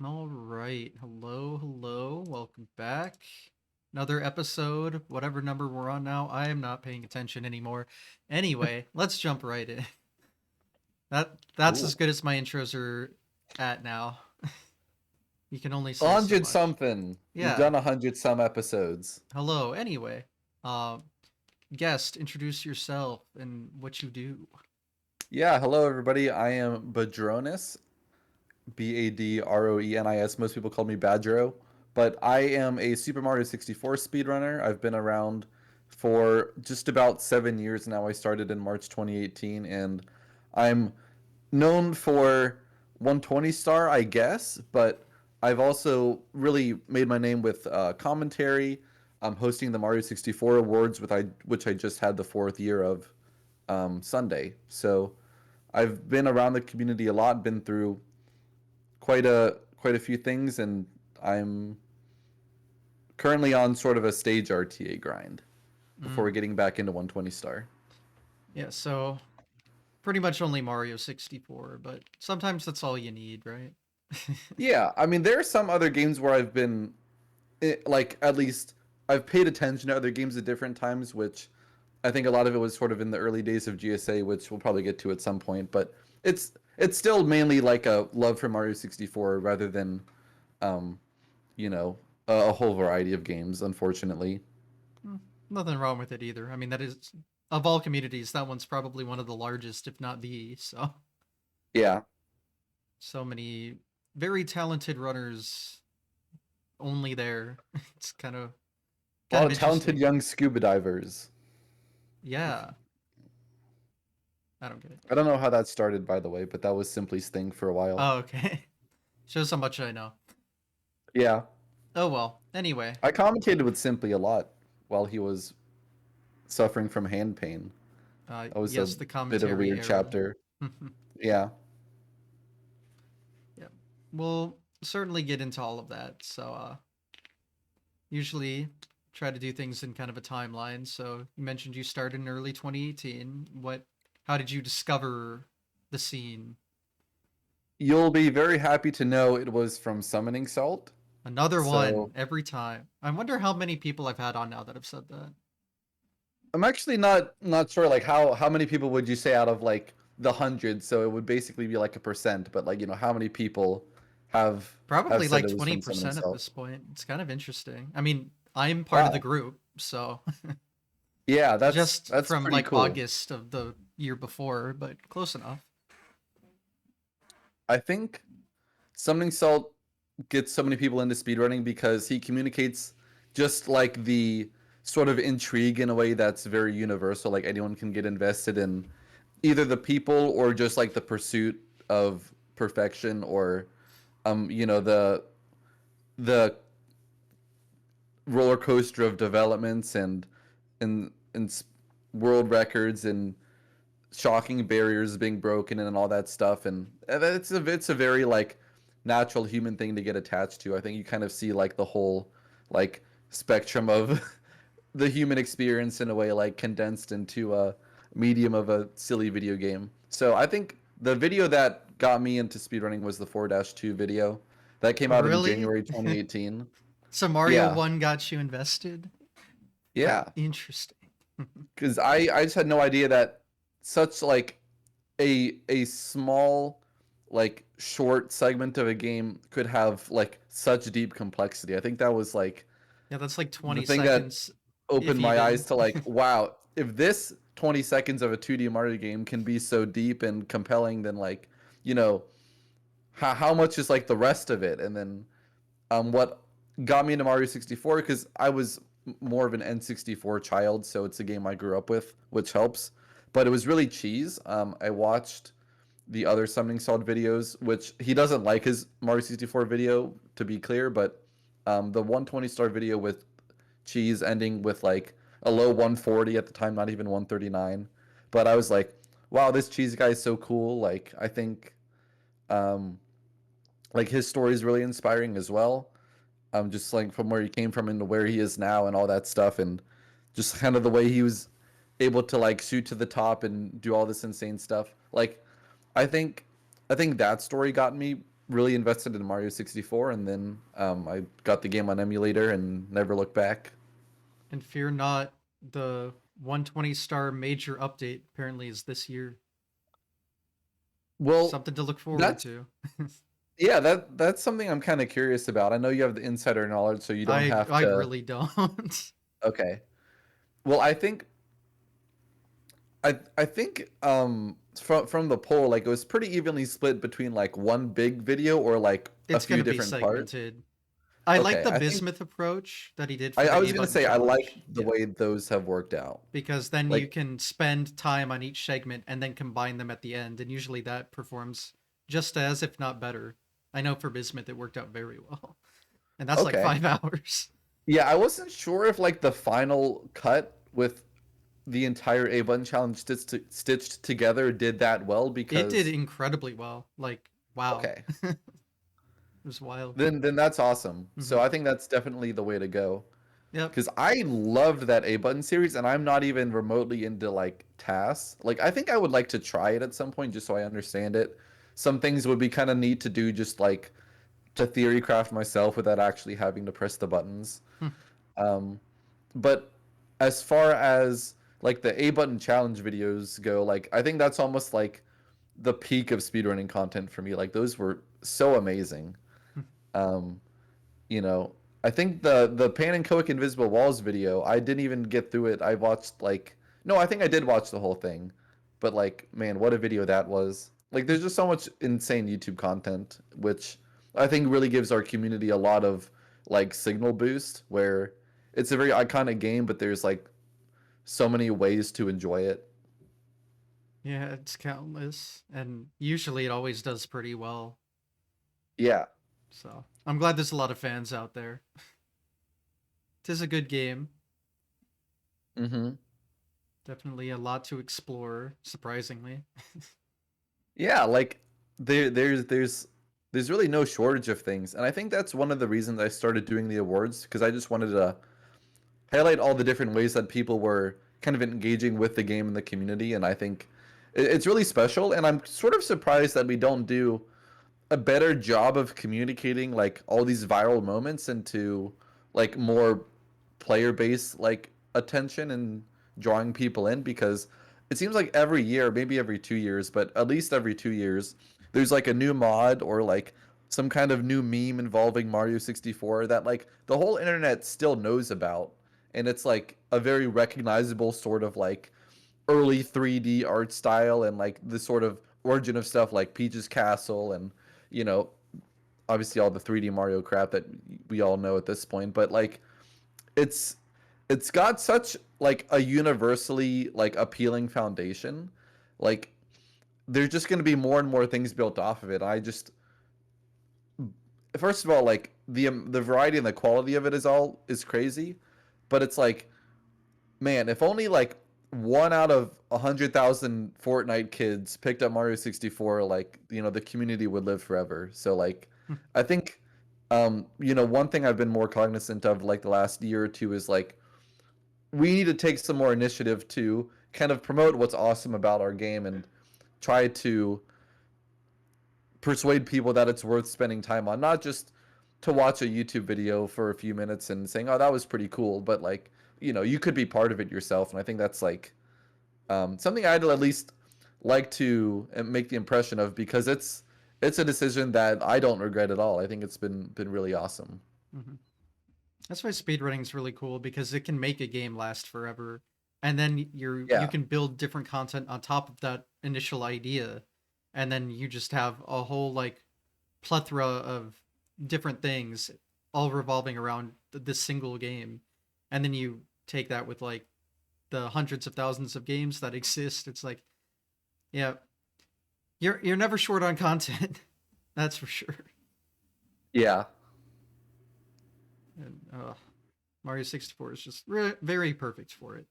All right. Hello, hello. Welcome back. Another episode, whatever number we're on now. I am not paying attention anymore. Anyway, let's jump right in. That's as Cool. good as my intros are at now. You can only A say so hundred much. something. You've Yeah. done 100 some episodes. Hello. Anyway, uh, guest, introduce yourself and what you do. Yeah, hello everybody. I am Badroenis, Badroenis. Most people call me Badro, but I am a Super Mario 64 speedrunner. I've been around for just about 7 years now. I started in March 2018, and I'm known for 120 star, I guess, but I've also really made my name with commentary. I'm hosting the Mario 64 Awards, which I just had the fourth year of Sunday. So I've been around the community a lot, been through quite a few things, and I'm currently on sort of a stage RTA grind before Mm. getting back into 120 star. Yeah, so pretty much only Mario 64, but sometimes that's all you need, right? Yeah, I mean there are some other games where I've been like at least I've paid attention to other games at different times, which I think a lot of it was sort of in the early days of GSA, which we'll probably get to at some point. But it's still mainly like a love for Mario 64 rather than, um, you know, a whole variety of games. Unfortunately, Mm, Nothing wrong with it either. I mean, that is of all communities, that one's probably one of the largest, if not the. So, yeah, so many very talented runners only there. It's a kind lot of of talented interesting. young scuba divers. Yeah, I don't get it. I don't know how that started, by the way, but that was Simply's thing for a while. Oh, okay. Shows how much I know. Yeah, Oh well. Anyway, I commentated with Simply a lot while he was suffering from hand pain. That was a yes, the bit of a commentary weird era. chapter. Yeah. Yeah, we'll certainly get into all of that. So, usually try to do things in kind of a timeline. So you mentioned you started in early 2018. How did you discover the scene? You'll be very happy to know it was from Summoning Salt. Another So one every time. I wonder how many people I've had on now that have said that. I'm actually not sure like how many people would you say out of like the hundred? So it would basically be like a percent, but like how many people have have Probably said like it was from Summoning 20% at Salt? this point. It's kind of interesting. I mean, I'm part of the Wow. group, so Yeah, that's just that's from pretty like cool. August of the year before, but close enough. I think Summoning Salt gets so many people into speedrunning because he communicates just like the sort of intrigue in a way that's very universal. Like anyone can get invested in either the people or just like the pursuit of perfection or the roller coaster of developments and world records and shocking barriers being broken and all that stuff, and it's a very like natural human thing to get attached to. I think you kind of see like the whole like spectrum of the human experience in a way like condensed into a medium of a silly video game. So I think the video that got me into speedrunning was the 4-2 video that came out in Really? January 2018. So Mario Yeah. 1 got you invested? Yeah. Interesting. Cuz I just had no idea that such like a small like short segment of a game could have like such deep complexity. I think that was like Yeah, that's like the 20 thing that seconds, if opened my even. eyes to like, wow, if this 20 seconds of a 2D Mario game can be so deep and compelling, then like, you know, how much is like the rest of it? And then what got me into Mario 64 because I was more of an N64 child, so it's a game I grew up with, which helps. But it was really cheese. I watched the other Summoning Salt videos, which he doesn't like his Mario 64 video, to be clear, but the 120 star video with cheese ending with like a low 140 at the time, not even 139. But I was like, wow, this cheese guy is so cool. Like, I think um, like his story is really inspiring as well. Just like from where he came from and to where he is now and all that stuff, and just kind of the way he was able to like shoot to the top and do all this insane stuff. Like, I think I think that story got me really invested in Mario 64, and then I got the game on emulator and never looked back. And fear not, the 120-star major update apparently is this year. Well, Something to look forward that's to. yeah, that's something I'm kind of curious about. I know you have the insider knowledge, so you don't have I to. really don't. Okay. Well, I think from the poll, like it was pretty evenly split between like one big video or like a It's few gonna be different parts. segmented. I like Okay, the I think bismuth approach that he did I, for I the was A gonna button say I like challenge. the Yeah. way those have worked out. Because then you Like, can spend time on each segment and then combine them at the end, and usually that performs just as, if not better. I know for bismuth it worked out very well. And that's like okay, 5 hours. yeah, I wasn't sure if like the final cut with the entire A button challenge stitched together did that well It did because incredibly well. Like, wow. okay, It was wild. then that's awesome. Hmm. So I think that's definitely the way to go. Yep. Because I loved that A button series, and I'm not even remotely into like tasks. Like I think I would like to try it at some point just so I understand it. Some things would be kind of neat to do, just like to theory craft myself without actually having to press the buttons. Hmm. Um, but as far as like the A button challenge videos go, like I think that's almost like the peak of speedrunning content for me. Like those were so amazing. Hmm. Um, you know, I think the Pan and Coic Invisible Walls video, I didn't even get through it. I watched like no, I think I did watch the whole thing. But like, man, what a video that was. Like there's just so much insane YouTube content, which I think really gives our community a lot of like signal boost where it's a very iconic game, but there's like so many ways to enjoy it. Yeah, it's countless. And usually it always does pretty well. Yeah. So I'm glad there's a lot of fans out there. Tis a good game. Mm-hmm. Definitely a lot to explore, surprisingly. Yeah, like there's really no shortage of things. And I think that's one of the reasons I started doing the awards because I just wanted to highlight all the different ways that people were kind of engaging with the game and the community. And I think it's really special. And I'm sort of surprised that we don't do a better job of communicating like all these viral moments into like more player based like attention and drawing people in because it seems like every year, maybe every 2 years, but at least every 2 years, there's like a new mod or like some kind of new meme involving Mario 64 that like the whole internet still knows about. And it's like a very recognizable sort of like early 3D art style and like the sort of origin of stuff like Peach's Castle and, you know, obviously all the 3D Mario crap that we all know at this point. But like it's it's got such like a universally like appealing foundation. Like there's just going to be more and more things built off of it. I just first of all like the variety and the quality of it is crazy, but it's like man, if only like 1 out of 100,000 Fortnite kids picked up Mario 64, like the community would live forever. So like I think one thing I've been more cognizant of like the last year or two is like we need to take some more initiative to kind of promote what's awesome about our game and try to persuade people that it's worth spending time on, not just to watch a YouTube video for a few minutes and saying, "Oh, that was pretty cool," but like, you could be part of it yourself, and I think that's like something I'd at least like to make the impression of because it's a decision that I don't regret at all. I think it's been really awesome. Hmm. That's why speedrunning is really cool because it can make a game last forever. And then you Yeah, can build different content on top of that initial idea. And then you just have a whole like plethora of different things all revolving around this single game. And then you take that with like the hundreds of thousands of games that exist. It's like, yeah, you're never short on content. That's for sure. yeah, And Mario 64 is just very perfect for it.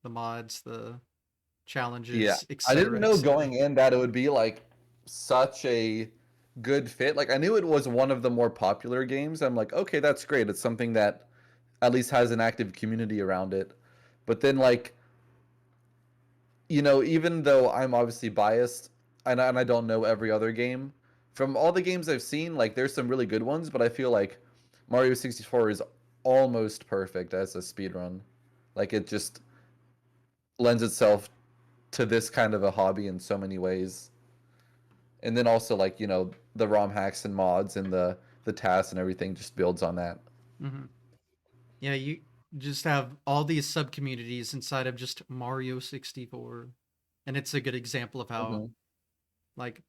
The mods, the yeah. challenges, I didn't etc., know etc. going in that it would be like such a good fit. Like I knew it was one of the more popular games. I'm like, okay, that's great. It's something that at least has an active community around it. But then like, even though I'm obviously biased and I don't know every other game, from all the games I've seen, like there's some really good ones, but I feel like Mario 64 is almost perfect as a speed run. Like it just lends itself to this kind of a hobby in so many ways. And then also like, the ROM hacks and mods and the tasks and everything just builds on that. Hmm. Yeah, you just have all these sub communities inside of just Mario 64, and it's a good example of how Hmm. like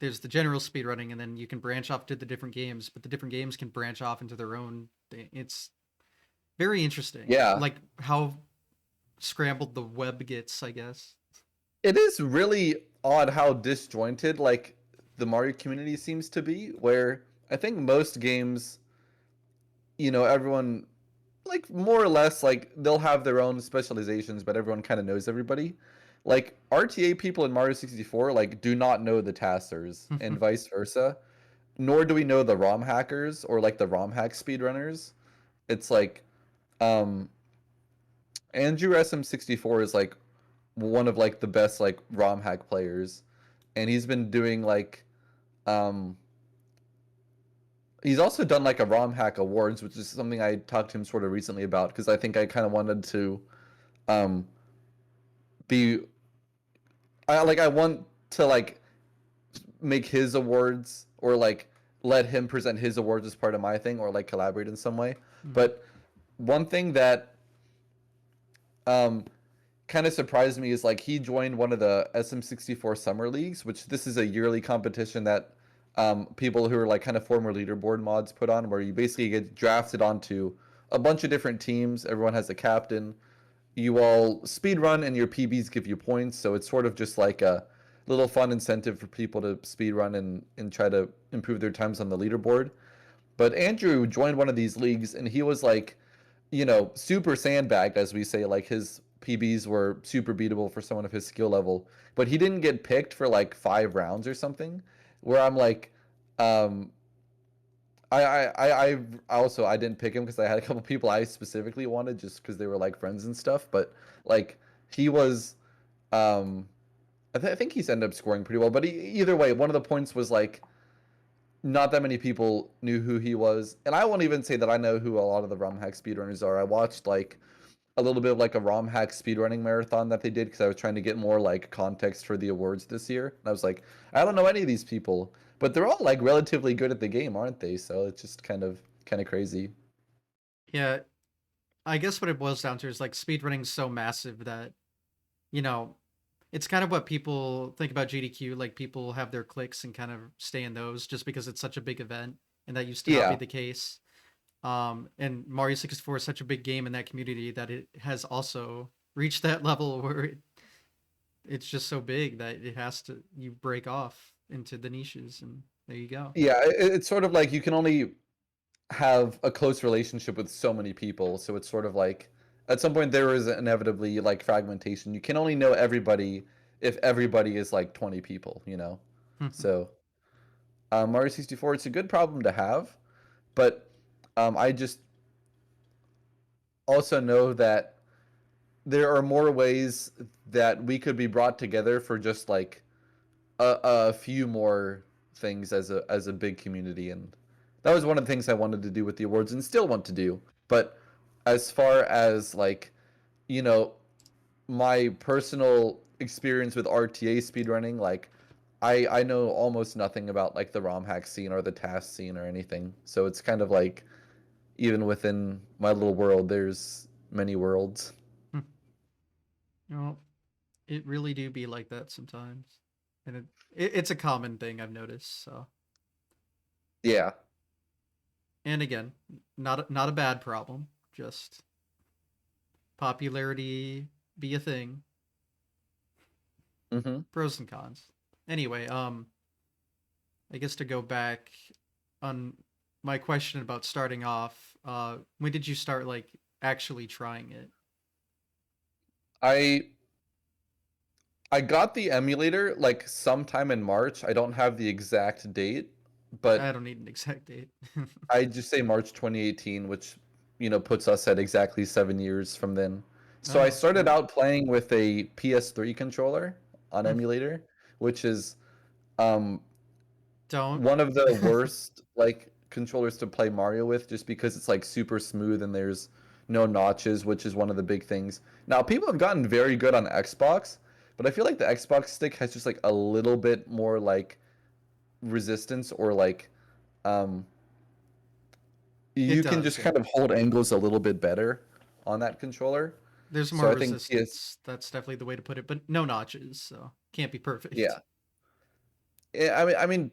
there's the general speedrunning, and then you can branch off to the different games, but the different games can branch off into their own thing. It's very interesting, Yeah. like how scrambled the web gets, I guess. It is really odd how disjointed like the Mario community seems to be, where I think most games, everyone like more or less like they'll have their own specializations, but everyone kind of knows everybody. Like RTA people in Mario 64 like do not know the Tassers and vice versa, nor do we know the ROM hackers or like the ROM hack speedrunners. It's like um Andrew SM64 is like one of like the best like ROM hack players, and he's been doing like um he's also done like a ROM hack awards, which is something I talked to him sort of recently about because I think I kind of wanted to um be I want to like make his awards or like let him present his awards as part of my thing or like collaborate in some way. Hmm. But one thing that um kind of surprised me is like he joined one of the SM64 summer leagues, which this is a yearly competition that people who are like kind of former leaderboard mods put on, where you basically get drafted onto a bunch of different teams. Everyone has a captain. You all speed run, and your PBs give you points. So it's sort of just like a little fun incentive for people to speed run and try to improve their times on the leaderboard. But Andrew joined one of these leagues, and he was like, super sandbagged, as we say. Like his PBs were super beatable for someone of his skill level, but he didn't get picked for like 5 rounds or something. Where I'm like, um, I also I didn't pick him because I had a couple people I specifically wanted just because they were like friends and stuff. But like he was, um, I think he's ended up scoring pretty well. But either way, one of the points was like not that many people knew who he was, and I won't even say that I know who a lot of the ROM hack speedrunners are. I watched like a little bit of like a ROM hack speedrunning marathon that they did because I was trying to get more like context for the awards this year. And I was like, I don't know any of these people, but they're all like relatively good at the game, aren't they? So it's just kind of crazy. Yeah, I guess what it boils down to is like speedrunning's so massive that you know it's kind of what people think about GDQ. Like people have their clicks and kind of stay in those just because it's such a big event, and that used to not be Yeah. the case. And Mario 64 is such a big game in that community that it has also reached that level where it's just so big that it has to you break off into the niches, and there you go. Yeah, it's sort of like you can only have a close relationship with so many people, so it's sort of like at some point there is inevitably like fragmentation. You can only know everybody if everybody is like 20 people. So Mario 64, it's a good problem to have, but I just also know that there are more ways that we could be brought together for just like a few more things as a big community, and that was one of the things I wanted to do with the awards and still want to do. But as far as like you know my personal experience with RTA speedrunning, like I know almost nothing about like the ROM hack scene or the task scene or anything. So it's kind of like even within my little world, there's many worlds. Well, it really do be like that sometimes, and it's a common thing I've noticed. So, Yeah. and again, not a bad problem, just popularity be a thing, Hmm. pros and cons. Anyway, I guess to go back on my question about starting off, when did you start like actually trying it? I I got the emulator like sometime in March. I don't have the exact date, I but don't need an exact date. I just say March 2018, which puts us at exactly 7 years from then. So I Oh, started cool. out playing with a PS3 controller on Hmm. emulator, which is um Don't. one of the worst like controllers to play Mario with just because it's like super smooth and there's no notches, which is one of the big things. Now, people have gotten very good on Xbox, but I feel like the Xbox stick has just like a little bit more like resistance or like um It you can does, just yeah. kind of hold angles a little bit better on that controller. There's So more I think PS resistance. That's definitely the way to put it, but no notches, so can't be perfect. yeah. Yeah, I mean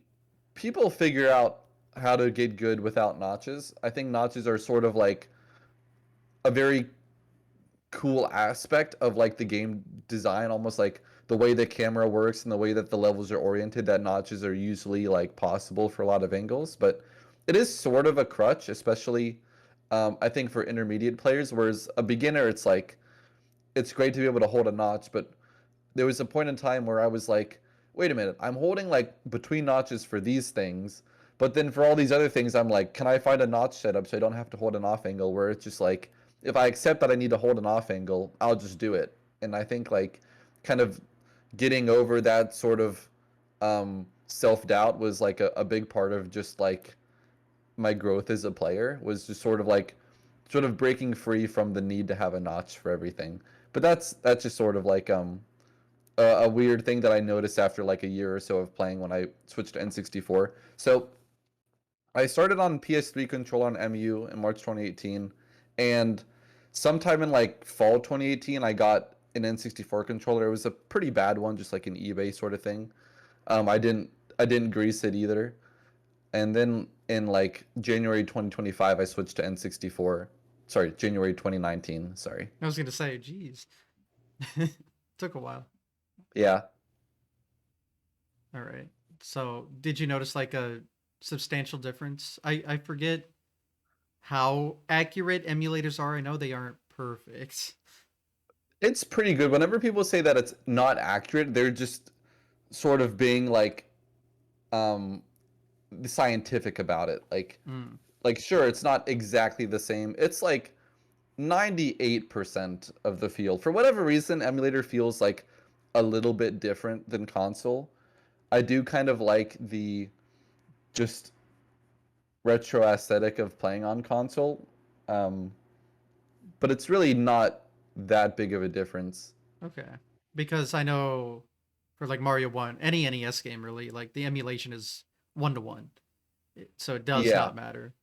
people figure out how to get good without notches. I think notches are sort of like a very cool aspect of like the game design, almost like the way the camera works and the way that the levels are oriented, that notches are usually like possible for a lot of angles, but it is sort of a crutch, especially I think for intermediate players, whereas a beginner it's like it's great to be able to hold a notch, but there was a point in time where I was like, wait a minute, I'm holding like between notches for these things, but then for all these other things, I'm like, can I find a notch setup so I don't have to hold an off angle where it's just like, if I accept that I need to hold an off angle, I'll just do it. And I think like kind of getting over that sort of self doubt was like a big part of just like my growth as a player was just sort of breaking free from the need to have a notch for everything. But that's just sort of like a weird thing that I noticed after like a year or so of playing when I switched to N64. So I started on PS3 controller on MU in March 2018, and sometime in like fall 2018, I got an N64 controller. It was a pretty bad one, just like an eBay sort of thing. I didn't grease it either. And then in like January 2025, I switched to N64. Sorry, January 2019. Sorry. I was gonna say, geez, took a while. Yeah. All right. So, did you notice like a substantial difference? I forget how accurate emulators are. I know they aren't perfect. It's pretty good. Whenever people say that it's not accurate, they're just sort of being um scientific about it. Mm, Like sure, it's not exactly the same. It's like 98% of the field. For whatever reason, emulator feels like a little bit different than console. I do kind of like the just retro aesthetic of playing on console. Um, but it's really not that big of a difference. okay. Because I know for like Mario 1, any NES game really, like the emulation is 1 to 1. So it does Yeah. not matter.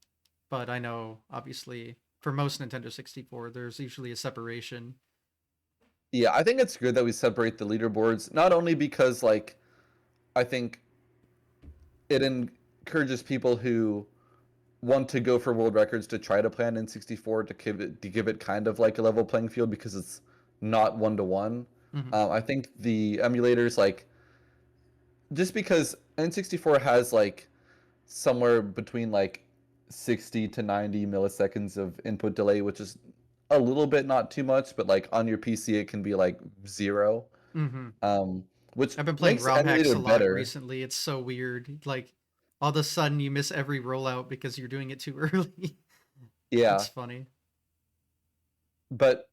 But I know obviously for most Nintendo 64 there's usually a separation. Yeah, I think it's good that we separate the leaderboards, not only because like I think it encourages people who want to go for world records to try to play on N64 to give it kind of like a level playing field because it's not 1 to 1. Hmm. I think the emulators like just because N64 has like somewhere between like 60 to 90 milliseconds of input delay, which is a little bit not too much, but like on your PC it can be like 0, Hmm. um, which I've been playing makes ROM hacks emulator a lot better. recently. It's so weird. Like all of a sudden you miss every rollout because you're doing it too early. It's Yeah, funny. but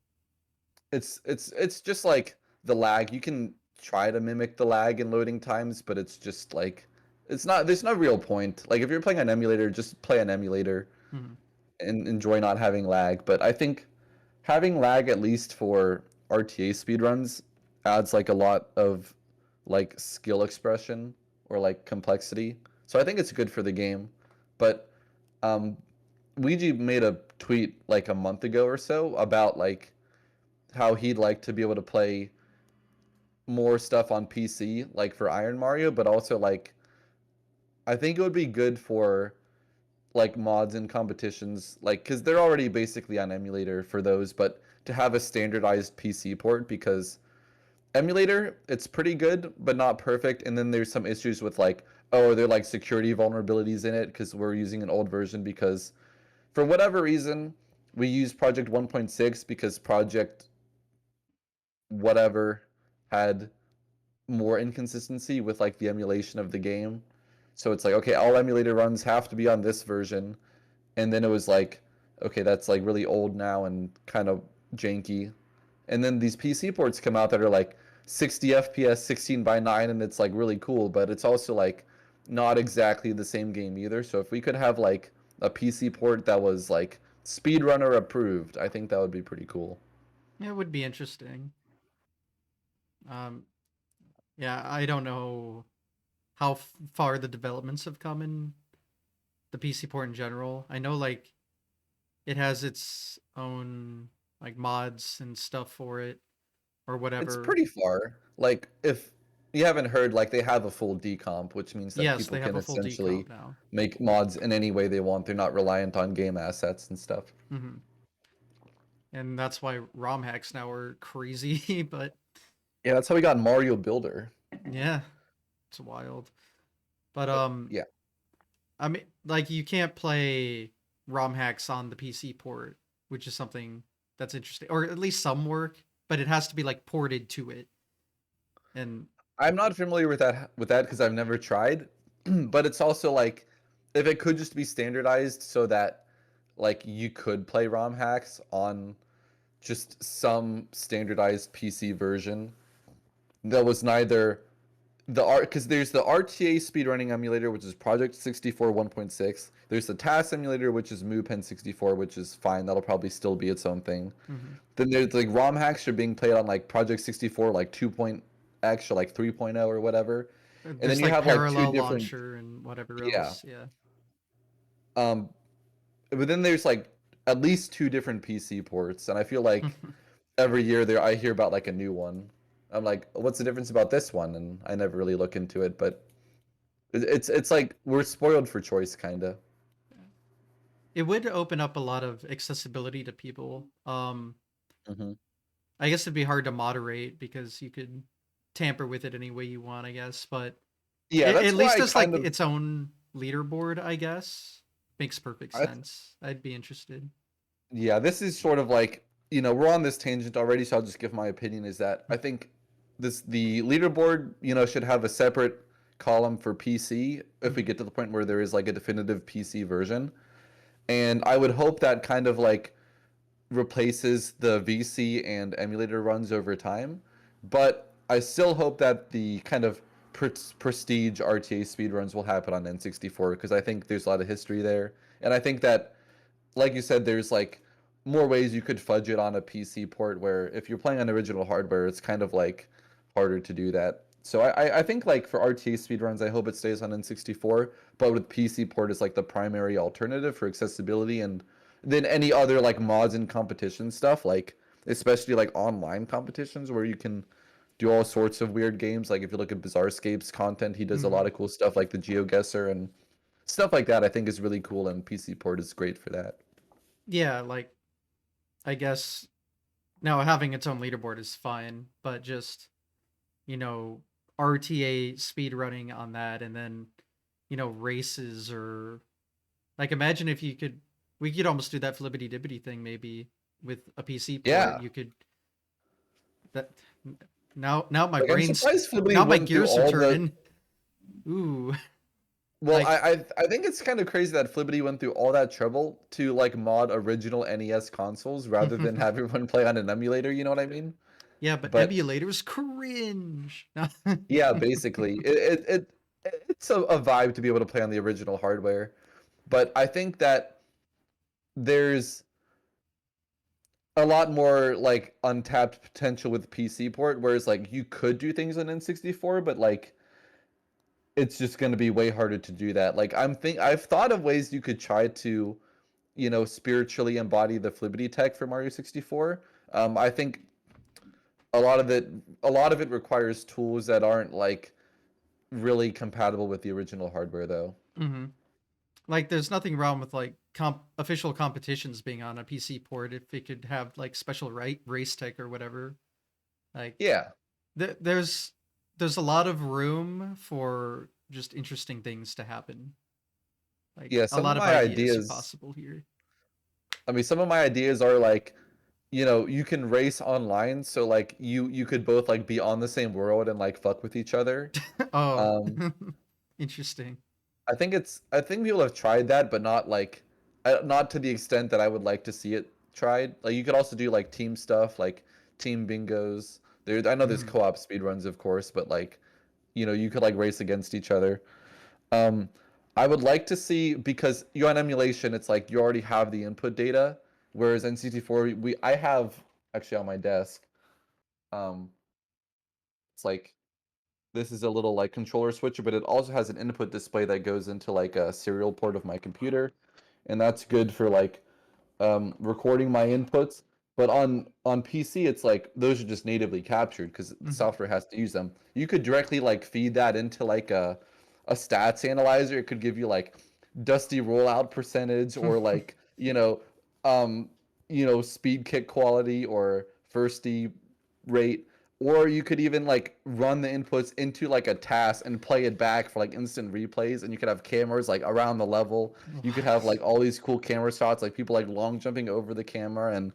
it's just like the lag. You can try to mimic the lag in loading times, but it's just like it's not. There's no real point. Like if you're playing an emulator, just play an emulator Hmm. and enjoy not having lag. But I think having lag at least for RTA speedruns adds like a lot of like skill expression or like complexity. So I think it's good for the game. But um, Luigi made a tweet like a month ago or so about like how he'd like to be able to play more stuff on PC, like for Iron Mario, but also like I think it would be good for like mods and competitions, like because they're already basically on emulator for those, but to have a standardized PC port because emulator it's pretty good but not perfect, and then there's some issues with like oh there are like security vulnerabilities in it because we're using an old version because for whatever reason we use Project 1.6 because Project whatever had more inconsistency with like the emulation of the game. So it's like, okay, all emulator runs have to be on this version. And then it was like, okay, that's like really old now and kind of janky. And then these PC ports come out that are like 60 FPS, 16 by 9, and it's like really cool, but it's also like not exactly the same game either. So if we could have like a PC port that was like Speedrunner approved, I think that would be pretty cool. It would be interesting. Um, yeah, I don't know how far the developments have come in the PC port in general. I know like it has its own like mods and stuff for it or It's whatever. pretty far. Like if you haven't heard, like they have a full decomp, which means that Yes, people they have can a full essentially decomp now. make mods in any way they want. They're not reliant on game assets and stuff. Hmm. And that's why ROM hacks now are crazy. But Yeah, that's how we got Mario Builder. yeah, it's wild. But But yeah, I mean, like you can't play ROM hacks on the PC port, which is something that's interesting, or at least some work. But it has to be like ported to it, and I'm not familiar with that because I've never tried. But it's also like if it could just be standardized so that like you could play ROM hacks on just some standardized PC version that was neither the art because there's the RTA speedrunning emulator, which is Project 64 1.6. There's the TAS emulator, which is MooPen 64, which is fine. That'll probably still be its own thing. mhm. Then there's like ROM hacks are being played on like Project 64, like 2.x or like 3.0 or whatever. And then There's you like have like two parallel different, launcher and whatever yeah. else. Yeah. Um, but then there's like at least two different PC ports, and I feel like every year there I hear about like a new one. I'm like, what's the difference about this one? And I never really look into it, but it's like we're spoiled for choice, kinda. It would open up a lot of accessibility to people. Hmm. I guess it'd be hard to moderate because you could tamper with it any way you want, I guess. But Yeah, at that's why least I it's like kind of its own leaderboard, I guess. Makes perfect I sense. I'd be interested. yeah, this is sort of like, we're on this tangent already, so I'll just give my opinion is that I think the leaderboard, should have a separate column for PC if we Mhm. get to the point where there is like a definitive PC version. And I would hope that kind of like replaces the VC and emulator runs over time. But I still hope that the kind of prestige RTA speedruns will happen on N64 because I think there's a lot of history there. And I think that like you said, there's like more ways you could fudge it on a PC port where if you're playing on original hardware, it's kind of like harder to do that. So I think like for RTA speedruns, I hope it stays on N64, but with PC port is like the primary alternative for accessibility and then any other like mods and competition stuff, like especially like online competitions where you can do all sorts of weird games. Like if you look at Bizarrescape's content, he does a lot Mhm. of cool stuff like the GeoGuessr and stuff like that. I think is really cool, and PC port is great for that. Yeah, like I guess now having its own leaderboard is fine, but just you know RTA speed running on that, and then races or like imagine if you could we could almost do that flippity dibbity thing maybe with a PC port. Yeah. You could that now my Like I'm brain's surprised Flippity now my went through gears are all the turning. Ooh, well, like I think it's kind of crazy that Flippity went through all that trouble to like mod original NES consoles rather than have everyone play on an emulator, you know what I mean? yeah, but But emulators cringe. yeah, basically it's a vibe to be able to play on the original hardware. But I think that there's a lot more like untapped potential with PC port, whereas like you could do things on N64, but like it's just going to be way harder to do that. Like I've thought of ways you could try to, spiritually embody the Flibbity tech for Mario 64. I think a lot of it a lot of it requires tools that aren't like really compatible with the original hardware though. Hmm. Like, there's nothing wrong with like official competitions being on a PC port if it could have like special race tech or whatever. Like, Yeah. there's a lot of room for just interesting things to happen. Like, Yeah, a some of lot of my ideas are ideas, possible here. I mean some of my ideas are like, you can race online so like you could both like be on the same world and like fuck with each other. Oh, Um interesting. I think people have tried that, but not like, not to the extent that I would like to see it tried. Like you could also do like team stuff, like team bingos. I know there's Mm. co-op speedruns, of course, but like, you could like race against each other. Um, I would like to see, because you on emulation, it's like you already have the input data, whereas N64, I have actually on my desk. Um, it's like this is a little like controller switcher, but it also has an input display that goes into like a serial port of my computer, and that's good for like recording my inputs. But on PC, it's like those are just natively captured because the Hmm. software has to use them. You could directly like feed that into like a stats analyzer. It could give you like dusty rollout percentage or like um speed kick quality or firsty rate. Or you could even like run the inputs into like a task and play it back for like instant replays, and you could have cameras like around the level. You could have What? like all these cool camera shots, like people like long jumping over the camera, and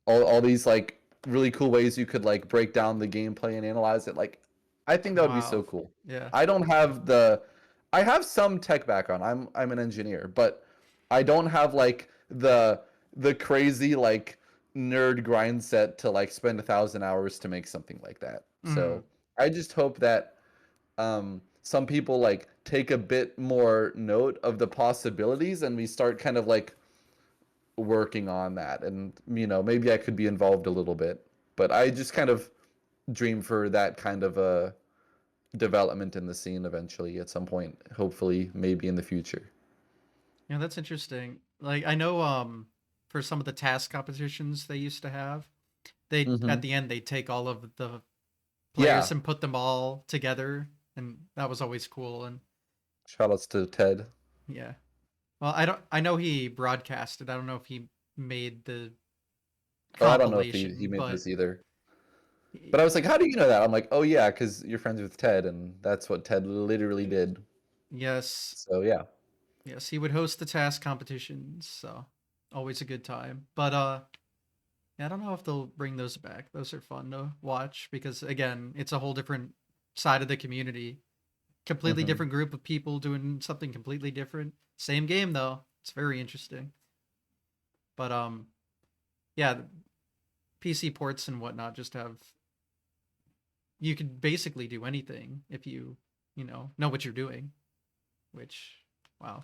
all these like really cool ways you could like break down the gameplay and analyze it. Like, I think that would be so Wow. cool. Yeah. I don't have I have some tech background. I'm an engineer, but I don't have like the crazy like nerd grind set to like spend 1,000 hours to make something like that. Mm. So I just hope that some people like take a bit more note of the possibilities, and we start kind of like working on that. And maybe I could be involved a little bit, but I just kind of dream for that kind of a development in the scene eventually at some point, hopefully maybe in the future. Yeah, that's interesting. Like I know for some of the task competitions they used to have, they Hmm. at the end they take all of the players Yeah, and put them all together, and that was always cool. And shout outs to Ted. yeah. Well, I know he broadcasted. I don't know if he made the Oh, I don't know if he compilation, made but this either. But I was like, he- how do you know that? I'm like, oh yeah, because you're friends with Ted, and that's what Ted literally did. yes, So yeah. yes, he would host the task competitions, so always a good time. But yeah, I don't know if they'll bring those back. Those are fun to watch because again, it's a whole different side of the community. Completely Hmm. different group of people doing something completely different. Same game though. It's very interesting. But yeah, PC ports and whatnot just have you could basically do anything if you know what you're doing, which wow.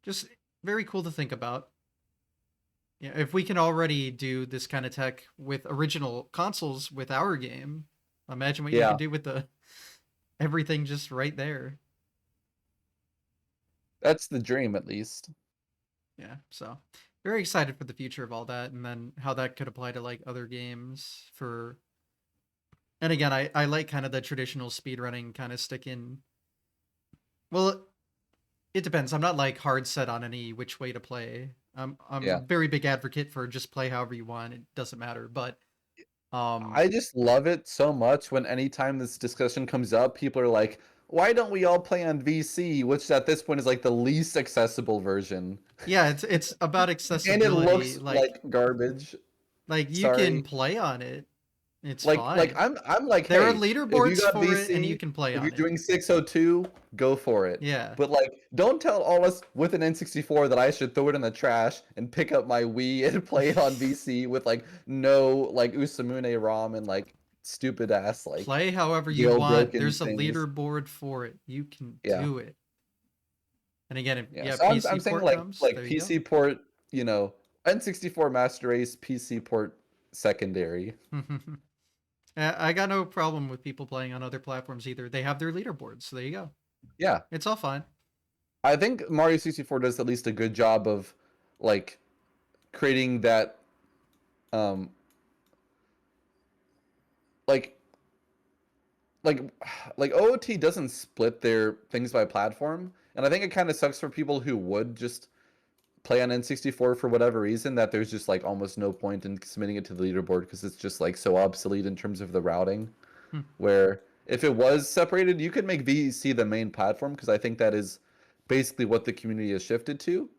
Just very cool to think about. Yeah, if we can already do this kind of tech with original consoles with our game, imagine what you could Yeah, do with the everything just right there. that's the dream at least. Yeah, so very excited for the future of all that, and then how that could apply to like other games for. And again, I like kind of the traditional speedrunning kind of stick in. Well, it depends. I'm not like hard set on any which way to play. I'm a Yeah. very big advocate for just play however you want. It doesn't matter. But um I just love it so much when anytime this discussion comes up, people are like, why don't we all play on VC? Which at this point is like the least accessible version. yeah, it's about And it accessibility. looks like garbage. Like you can Sorry. play on it. It's Like fine. I'm like, There are hey, if you leaderboards got for it and you VC, can play if you're on it. doing 602, go for it. Yeah. But like, don't tell all us with an N64 that I should throw it in the trash and pick up my Wii and play it on VC with like no like Usamune ROM and like stupid ass like Play however you want. jailbroken There's a things. leaderboard for it. You can Yeah. do it. And again, if Yeah. yeah, So I'm PC saying port comes, like there you PC port, N64 Master Race, PC port secondary. go. I got no problem with people playing on other platforms either. They have their leaderboards, so there you go. Yeah. It's all fine. I think Mario 64 does at least a good job of like creating that um like like like OOT doesn't split their things by platform, and I think it kind of sucks for people who would just play on N64 for whatever reason, that there's just like almost no point in submitting it to the leaderboard because it's just like so obsolete in terms of the routing. Hmm. Where if it was separated, you could make VC the main platform, because I think that is basically what the community has shifted to.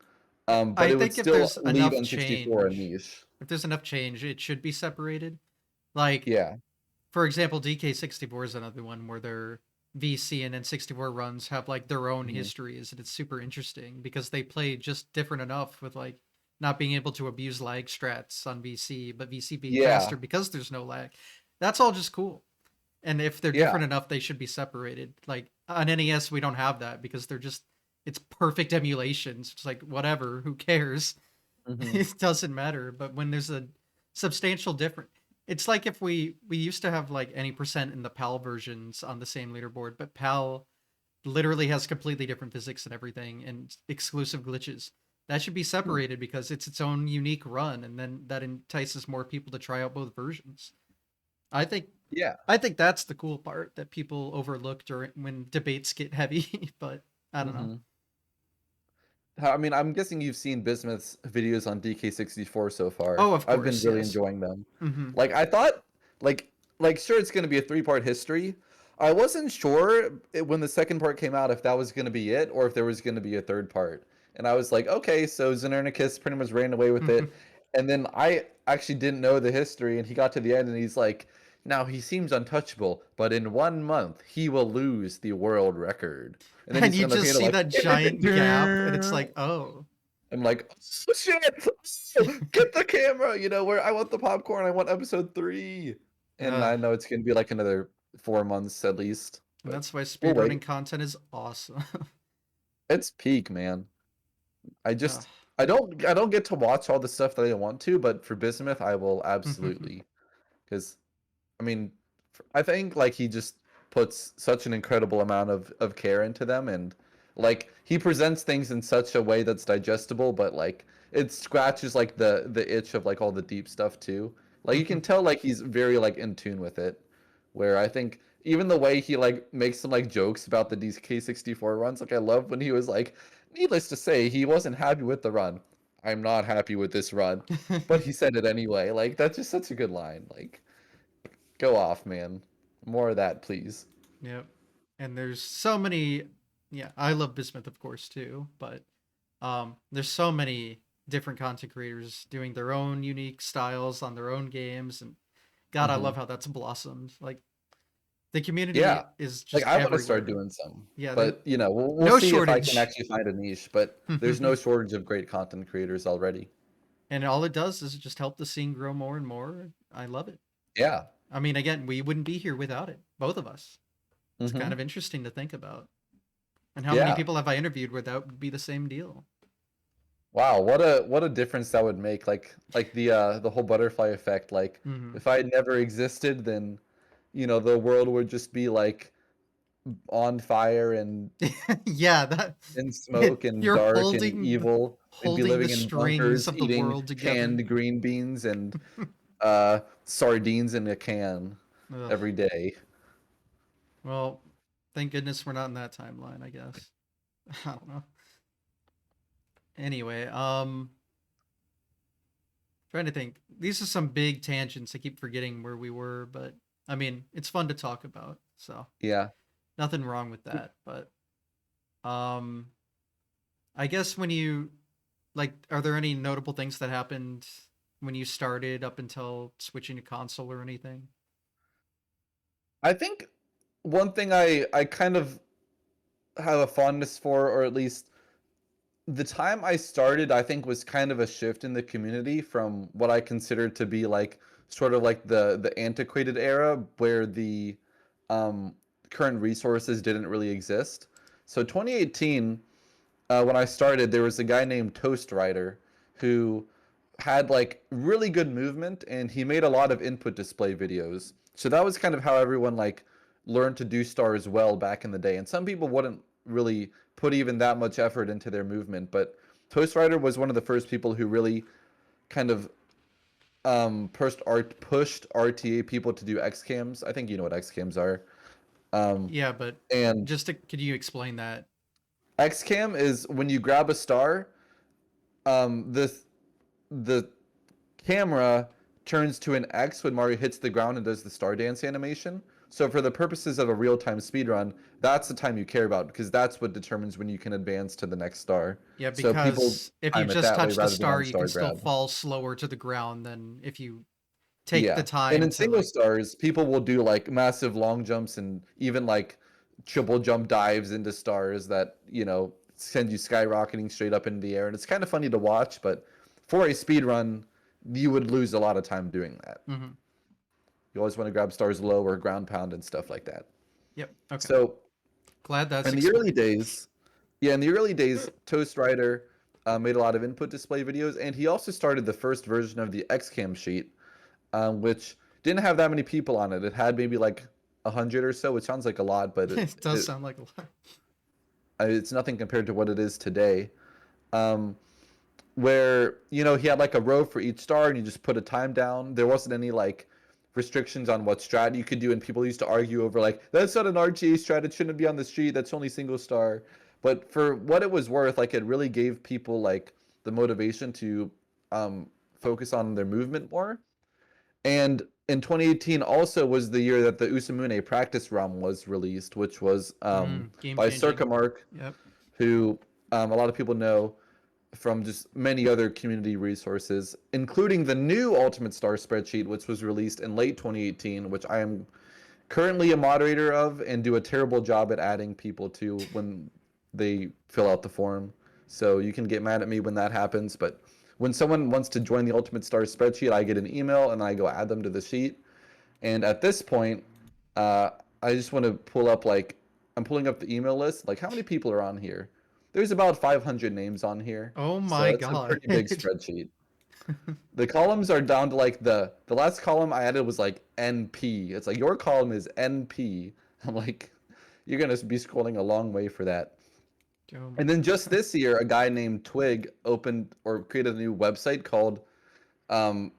But I it would think if still there's leave enough N64 a change, niche. it should be separated. Like, Yeah. for example, DK64 is another one where their VC and N64 runs have like their own Hmm. histories, and it's super interesting because they play just different enough with like not being able to abuse lag strats on VC, but VC being faster Yeah. because there's no lag. That's all just cool. And if they're Yeah. different enough, they should be separated. Like on NES we don't have that because they're just it's perfect emulations. It's like whatever, who cares? Hmm. It doesn't matter. But when there's a substantial difference, it's like if we used to have like any percent in the PAL versions on the same leaderboard, but PAL literally has completely different physics and everything and exclusive glitches. That should be separated because it's its own unique run, and then that entices more people to try out both versions. I think Yeah. I think that's the cool part that people overlook during when debates get heavy, but I don't know. Hmm. I mean, I'm guessing you've seen Bismuth's videos on DK64 so far. Oh, of I've been course, really yes. enjoying them. Mm-hmm. Like I thought, like sure it's gonna be a three-part history. I wasn't sure when the second part came out if that was gonna be it or if there was gonna be a third part. And I was like, okay, so Xenernicus pretty much ran away with it. And then I actually didn't know the history, and he got to the end and he's like, now he seems untouchable, but in 1 month he will lose the world record. And then And he's you on the just piano see like that giant gap, and it's like, oh, I'm like, oh shit! Oh, get the camera! Where I want the popcorn. I want episode 3. And uh, I know it's gonna be like another 4 months at least, and but that's why we'll wait. speedrunning content is awesome. It's peak, man. I uh, just I don't get to watch all the stuff that I want to, but for Bismuth, I will absolutely because I mean, I think like he just puts such an incredible amount of care into them, and like he presents things in such a way that's digestible, but like it scratches like the itch of like all the deep stuff too. Like you can tell like he's very like in tune with it. Where I think even the way he like makes some like jokes about the DK64 runs, like I love when he was like, needless to say, he wasn't happy with the run. I'm not happy with this run, but he said it anyway. Like that's just such a good line. Like go off, man. More of that, please. Yep. And there's so many. Yeah, I love Bismuth, of course, too. But there's so many different content creators doing their own unique styles on their own games, and God, I Hmm. love how that's blossomed. Like the community Yeah, is like just I want to start everywhere. doing some, Yeah, there's but we'll no see if I can shortage. actually find a niche. But there's no shortage of great content creators already. And all it does is just help the scene grow more and more. I love it. Yeah. I mean, again, we wouldn't be here without it, both of us. It's kind Hmm. of interesting to think about. And how many Yeah. people have I interviewed where that would be the same deal? Wow, what a difference that would make. Like the whole butterfly effect. Like Mm-hmm. if I had never existed, then the world would just be like on fire Yeah, that and smoke and you're dark and holding evil. We'd be holding the living in strings bunkers, of the eating world together. canned green beans and sardines in a can Ugh. every day. Well, thank goodness we're not in that timeline, I guess. I don't know. Anyway, trying to think. These are some big tangents. I keep forgetting where we were, but I mean, it's fun to talk about. So, Yeah. nothing wrong with that, but um I guess when you like are there any notable things that happened when you started up until switching to console or anything? I think one thing I kind of have a fondness for, or at least the time I started, I think was kind of a shift in the community from what I considered to be like sort of like the antiquated era where the um, current resources didn't really exist. So 2018, when I started, there was a guy named Toast Rider who had like really good movement and he made a lot of input display videos. So that was kind of how everyone like learned to do stars well back in the day. And some people wouldn't really put even that much effort into their movement, but Toast Rider was one of the first people who really kind of pushed RTA people to do X cams. I think you know what X cams are. Um, Yeah, but and just to could you explain that? X cam is when you grab a star, the camera turns to an X when Mario hits the ground and does the star dance animation. So for the purposes of a real-time speedrun, that's the time you care about because that's what determines when you can advance to the next star. Yeah, So people because if you time it just that way touch the rather than star, on you can star still grab. fall slower to the ground than if you take the Yeah. And time in to single like stars, people will do like massive long jumps and even like triple jump dives into stars that, send you skyrocketing straight up into the air. And it's kind of funny to watch, but for a speed run, you would lose a lot of time doing that. mhm. You always want to grab stars low or ground pound and stuff like that. Yep. Okay. So Glad that's In the early explained. days, yeah, in the early days, Toast Rider made a lot of input display videos, and he also started the first version of the XCAM sheet, which didn't have that many people on it. It had maybe like 100 or so, which sounds like a lot, but It does sound like a lot. it's nothing compared to what it is today. Um, where he had like a row for each star, and you just put a time down. There wasn't any like restrictions on what strat you could do, and people used to argue over like that's not an RTA strat, it shouldn't be on the street, that's only single star. But for what it was worth, like it really gave people like the motivation to um, focus on their movement more. And in 2018 also was the year that the Usamune practice ROM was released, which was Game by changing. Circa Mark, Yep. who a lot of people know from just many other community resources, including the new Ultimate Star spreadsheet, which was released in late 2018, which I am currently a moderator of and do a terrible job at adding people to when they fill out the form. So you can get mad at me when that happens, but when someone wants to join the Ultimate Star spreadsheet, I get an email and I go add them to the sheet. And at this point, uh, I just want to pull up like I'm pulling up the email list. Like how many people are on here? There's about 500 names on here, Oh so my it's a god. pretty big spreadsheet. The columns are down to like the last column I added was like NP. It's like your column is NP. I'm like, you're gonna be scrolling a long way for that. Oh my And then just god. this year, a guy named Twig opened or created a new website called um,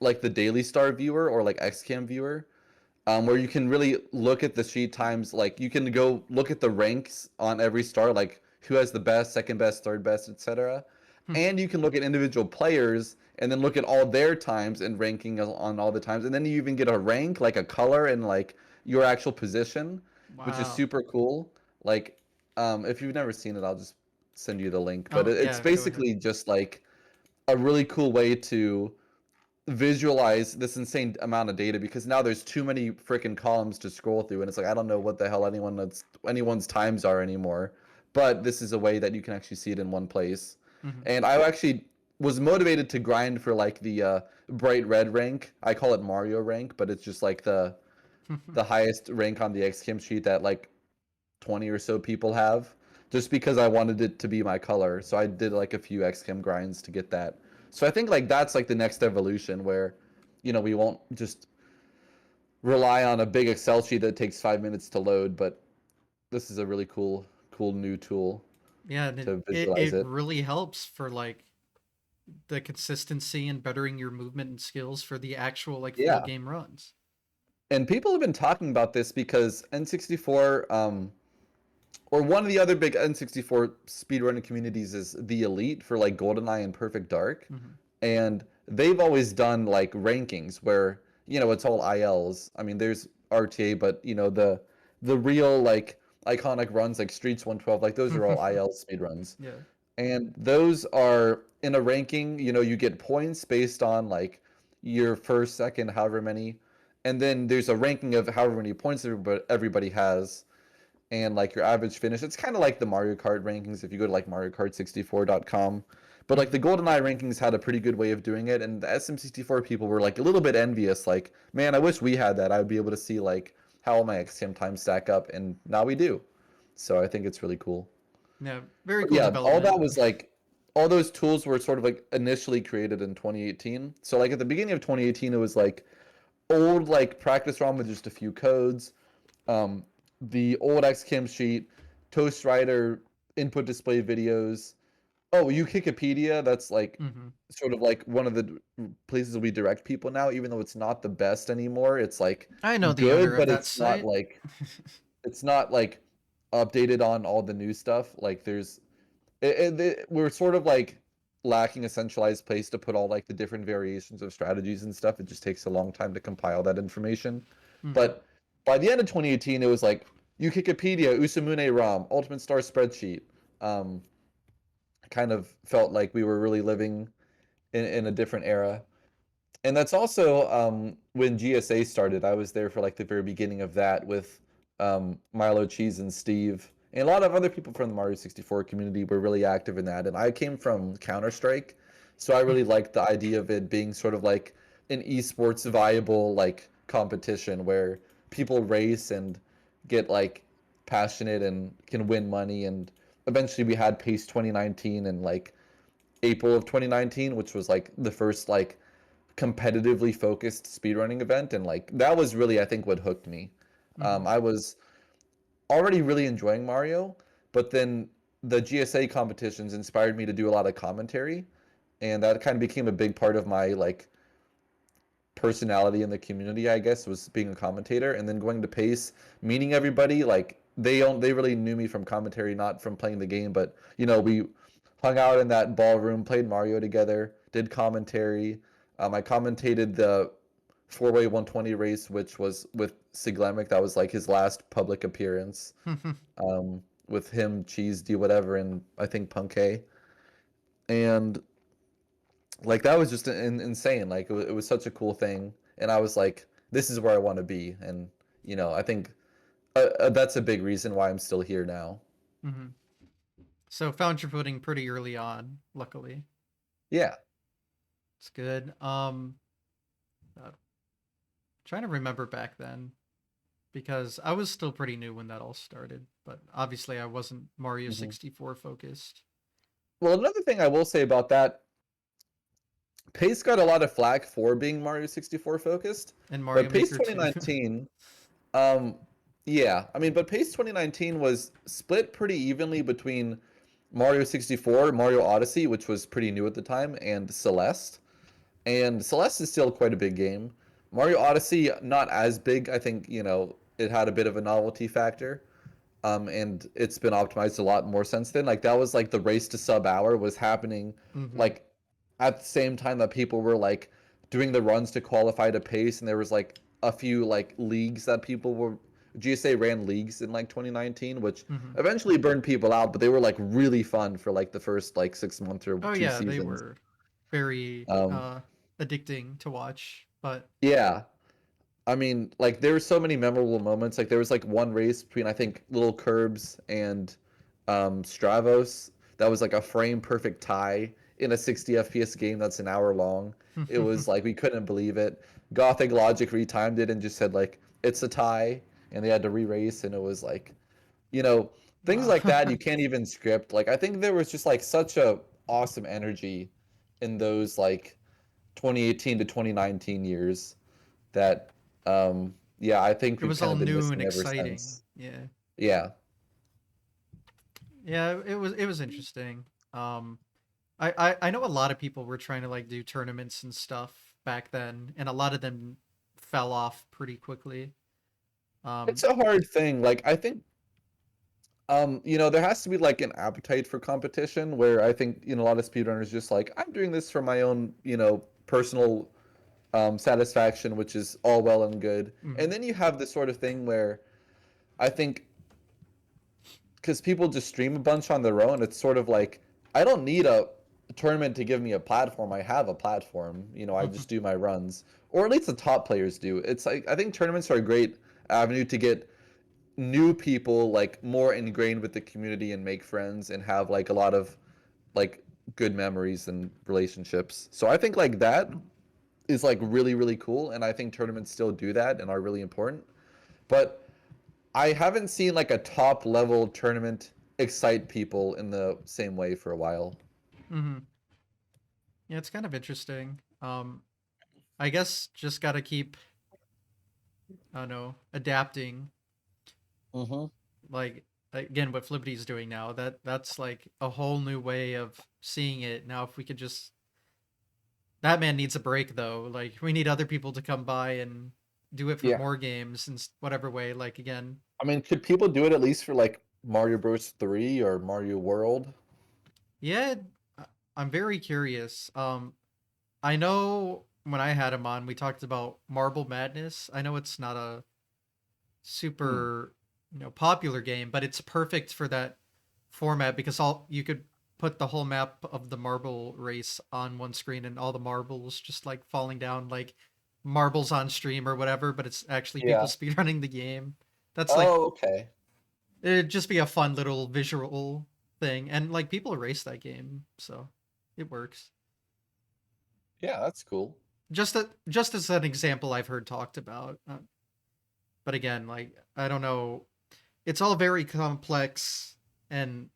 like the Daily Star Viewer or like XCAM Viewer, where you can really look at the sheet times. Like you can go look at the ranks on every star, like who has the best, second best, third best, etc. And you can look at individual players and then look at all their times and ranking on all the times. And then you even get a rank, like a color and like your actual position, which is Wow. super cool. Like, if you've never seen it, I'll just send you the link. But Oh it's yeah, go ahead. basically just like a really cool way to visualize this insane amount of data because now there's too many freaking columns to scroll through, and it's like I don't know what the hell anyone's times are anymore. But this is a way that you can actually see it in one place. Hmm. And I actually was motivated to grind for like the bright red rank. I call it Mario rank, but it's just like the highest rank on the XCAM sheet that like 20 or so people have, just because I wanted it to be my color. So I did like a few XChem grinds to get that. So I think like that's like the next evolution where, we won't just rely on a big Excel sheet that takes 5 minutes to load, but this is a really cool new tool Yeah, and it, to it visualize it it. really helps for like the consistency and bettering your movement and skills for the actual like full Yeah. game runs. And people have been talking about this because N64, or one of the other big N64 speedrunning communities is the Elite for like GoldenEye and Perfect Dark. Hmm. And they've always done like rankings where, it's all ILs. I mean, there's RTA, but the real like iconic runs like Streets 112, like those are all IL speedruns. Yeah. And those are in a ranking, you get points based on like your first, second, however many. And then there's a ranking of however many points everybody has and like your average finish. It's kind of like the Mario Kart rankings if you go to like mariokart64.com. But like the Hmm. GoldenEye rankings had a pretty good way of doing it, and the SM64 people were like a little bit envious. Like, man, I wish we had that. I would be able to see like how all my XCM times stack up, and now we do. So I think it's really cool. Yeah, very But cool yeah, all development. that was like all those tools were sort of like initially created in 2018. So like at the beginning of 2018, it was like old like practice ROM with just a few codes, um, the old XCAM sheet, Toast Rider input display videos. Oh, Wikipedia, that's like Hmm. sort of like one of the places we direct people now, even though it's not the best anymore. It's like I know the owner good, of but that site. it's not like updated on all the new stuff. Like we're sort of like lacking a centralized place to put all like the different variations of strategies and stuff. It just takes a long time to compile that information. Hmm. But by the end of 2018, it was like Wikipedia, Usamune ROM, Ultimate Star spreadsheet. Um, kind of felt like we were really living in a different era. And that's also when GSA started. I was there for like the very beginning of that with Milo Cheese and Steve. And a lot of other people from the Mario 64 community were really active in that. And I came from Counter-Strike, so I really liked the idea of it being sort of like an esports viable like competition where people race and get like passionate and can win money. And eventually we had Pace 2019 in like April of 2019, which was like the first like competitively focused speedrunning event, and like that was really I think what hooked me. Hmm. I was already really enjoying Mario, but then the GSA competitions inspired me to do a lot of commentary, and that kind of became a big part of my like personality in the community, I guess, was being a commentator, and then going to Pace, meeting everybody. Like they really knew me from commentary, not from playing the game. But we hung out in that ballroom, played Mario together, did commentary. I commentated the four-way 120 race, which was with Siglemic. That was like his last public appearance. With him, Cheese D, whatever, and I think Punkay. And like that was just insane. Like it was such a cool thing, and I was like, this is where I want to be. And I think that's a big reason why I'm still here now. Hmm. So found your footing pretty early on, luckily. Yeah. It's good. Uh, trying to remember back then because I was still pretty new when that all started, but obviously I wasn't Mario Hmm. 64 focused. Well, another thing I will say about that, Pace got a lot of flack for being Mario 64 focused, And but Mario Pace Maker 2. 2019, um, yeah, I mean, but Pace 2019 was split pretty evenly between Mario 64, Mario Odyssey, which was pretty new at the time, and Celeste. And Celeste is still quite a big game. Mario Odyssey, not as big. I think, it had a bit of a novelty factor. And it's been optimized a lot more since then. Like that was like the race to sub hour was happening Hmm. like at the same time that people were like doing the runs to qualify to Pace, and there was like a few like leagues that people were GSA ran leagues in like 2019, which Hmm. eventually burned people out, but they were like really fun for like the first like 6 months or Oh two yeah, they seasons. were very Um, addicting to watch, but yeah, I mean, like there were so many memorable moments. Like there was like one race between I think Little Curbs and Stravos that was like a frame perfect tie in a 60 FPS game that's an hour long. It was like we couldn't believe it. Gothic Logic retimed it and just said like it's a tie, and they had to re-race, and it was like you know things wow. like that you can't even script. Like I think there was just like such a awesome energy in those like 2018 to 2019 years that yeah, I think It we've was kind all of been new and missing ever exciting. since. Yeah. Yeah. Yeah, it was interesting. Um I know a lot of people were trying to like do tournaments and stuff back then, and a lot of them fell off pretty quickly. It's Um, a hard thing. Like I think there has to be like an appetite for competition where I think, a lot of speedrunners just like, I'm doing this for my own, personal satisfaction, which is all well and good. And mhm. then you have this sort of thing where I think because people just stream a bunch on their own, it's sort of like I don't need a tournament to give me a platform. I have a platform. I just do my runs, or at least the top players do. It's like I think tournaments are a great avenue to get new people like more ingrained with the community and make friends and have like a lot of like good memories and relationships. So I think like that is like really really cool, and I think tournaments still do that and are really important. But I haven't seen like a top level tournament excite people in the same way for a while. Mhm. Yeah, it's kind of interesting. I guess just got to keep, I don't know, adapting. Mm-hmm. Like again, what Flippity's doing now. That's like a whole new way of seeing it. Now, if we could just, that man needs a break though. Like we need other people to come by and do it for Yeah. more games in whatever way. Like again, I mean, could people do it at least for like Mario Bros. 3 or Mario World? yeah, I'm very curious. I know when I had him on, we talked about Marble Madness. I know it's not a Hmm. super, popular game, but it's perfect for that format because all you could put the whole map of the marble race on one screen and all the marbles just like falling down like marbles on stream or whatever, but it's actually people Yeah. speedrunning the game. That's like Oh, okay. it'd just be a fun little visual thing, and like people erase that game, so it works. Yeah, that's cool. Just as an example I've heard talked about. But again, like I don't know, it's all very complex, and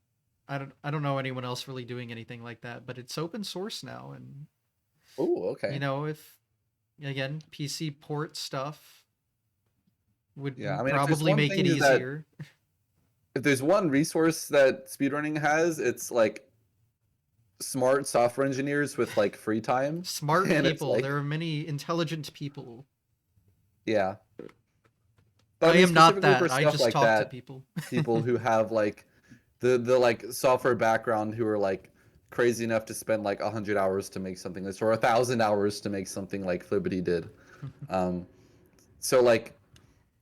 I don't know anyone else really doing anything like that, but it's open source now, and Oh, you okay. know, if again PC port stuff Yeah, I would mean, if there's probably one make it thing is that easier. if there's one resource that speedrunning has, it's like smart software engineers with like free time, Smart and it's people, like, there are many intelligent people. yeah. But I I mean, am not specifically for that. I stuff just like talk to that, people. people who have like the like software background who are like crazy enough to spend like 100 hours to make something this or 1,000 hours to make something like Flibbity did. Um, so like,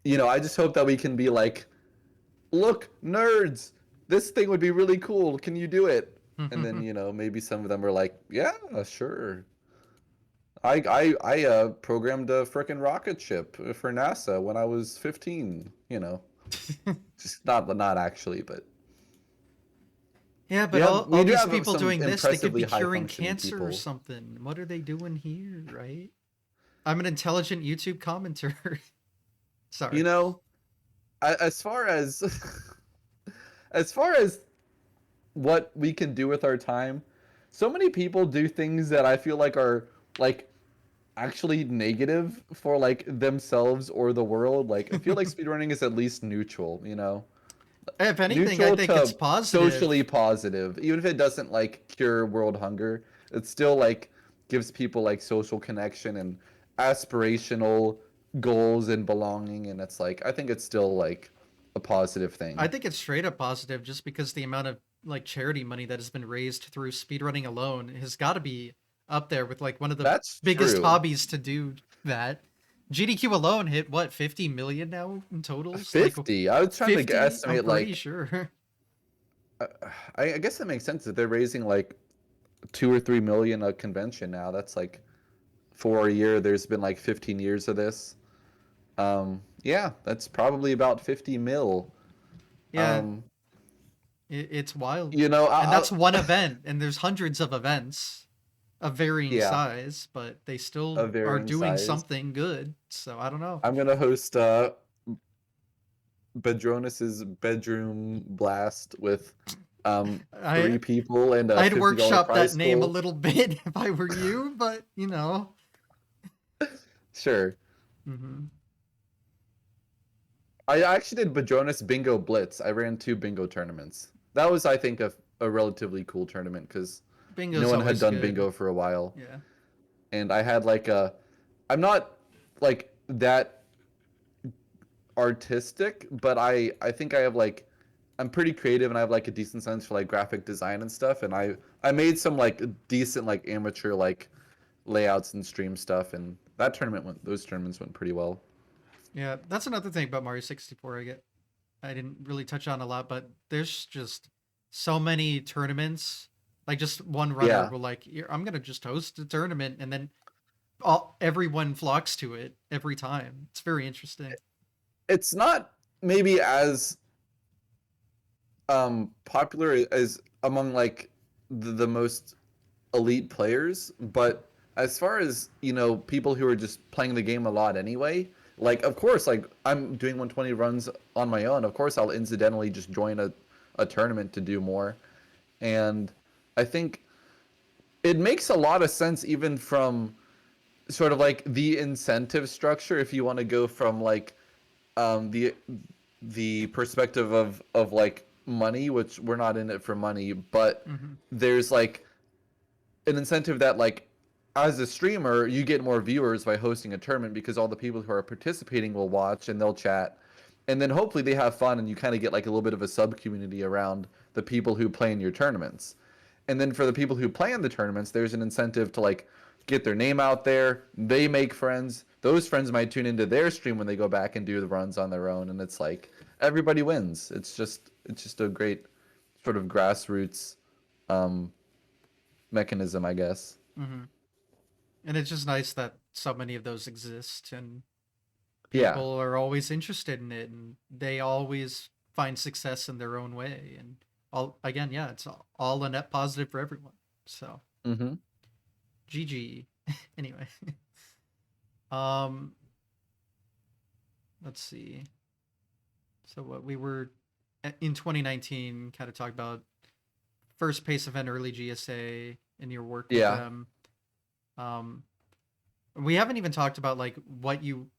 I just hope that we can be like, look, nerds, this thing would be really cool. Can you do it? And then maybe some of them are like, yeah, sure. I programmed a frickin' rocket ship for NASA when I was 15. Just not actually, but Yeah, but yeah, all we do these have people some doing this, they could impressively be high curing functioning cancer or people. something. What are they doing here, right? I'm an intelligent YouTube commenter. You Sorry. know, as far as as far as what we can do with our time, so many people do things that I feel like are like actually negative for like themselves or the world. Like I feel like speedrunning is at least neutral. If anything, I Neutral think it's to socially positive. positive. Even if it doesn't like cure world hunger, it still like gives people like social connection and aspirational goals and belonging, and it's like I think it's still like a positive I thing. think it's straight up positive just because the amount of like charity money that has been raised through speedrunning alone has got to be up there with like one of the That's biggest true. hobbies to do that. GDQ alone hit what 50 million now in totals? Like 50. I was trying to 50, I'm estimate pretty like sure. uh, I guess that makes sense that they're raising like 2 or 3 million a convention now. That's like for a year. There's been like 15 years of this. Yeah, that's probably about 50 mil. Yeah, Um, it's wild. you know, And that's one I event, and there's hundreds of events of varying yeah, size, but they still of are varying doing size. something good. So I don't know. I'm gonna host Badroenis's bedroom blast with I 3 people and a I'd $50 workshop that prize name a pool. little bit if I were you, but you know. Sure. Hmm. I actually did Badronis Bingo Blitz. I ran 2 bingo tournaments. That was, I think, a relatively cool tournament because no Bingo's one had always done good. bingo for a while. Yeah. And I had like I'm not like that artistic, but I think I have like I'm pretty creative and I have like a decent sense for like graphic design and stuff. And I made some like decent like amateur like layouts and stream stuff. And those tournaments went pretty well. Yeah, that's another thing about Mario 64 I didn't really touch on a lot, but there's just so many tournaments. Like just one runner Yeah, will like, I'm gonna just host a tournament, and then everyone flocks to it every time. It's very interesting. it's not maybe as popular as among like the most elite players, but as far as people who are just playing the game a lot anyway, like of course, like I'm doing 120 runs on my own. Of course, I'll incidentally just join a tournament to do more, and I think it makes a lot of sense even from sort of like the incentive structure if you want to go from like the perspective of like money, which we're not in it for money, but Hmm. there's like an incentive that like as a streamer you get more viewers by hosting a tournament because all the people who are participating will watch and they'll chat, and then hopefully they have fun and you kind of get like a little bit of a sub community around the people who play in your tournaments. And then for the people who play in the tournaments, there's an incentive to like get their name out there. They make friends. Those friends might tune into their stream when they go back and do the runs on their own, and it's like everybody wins. It's just a great sort of grassroots um, mechanism, I guess. Hmm. And it's just nice that so many of those exist, and Yeah. people are always interested in it, and they always find success in their own way. And all again, yeah, it's all a net positive for everyone. So Mm-hmm. GG. Anyway, um, let's see. So what we were in 2019 kind of talked about first pace event early GSA and your work with Yeah. them. Um, we haven't even talked about like what you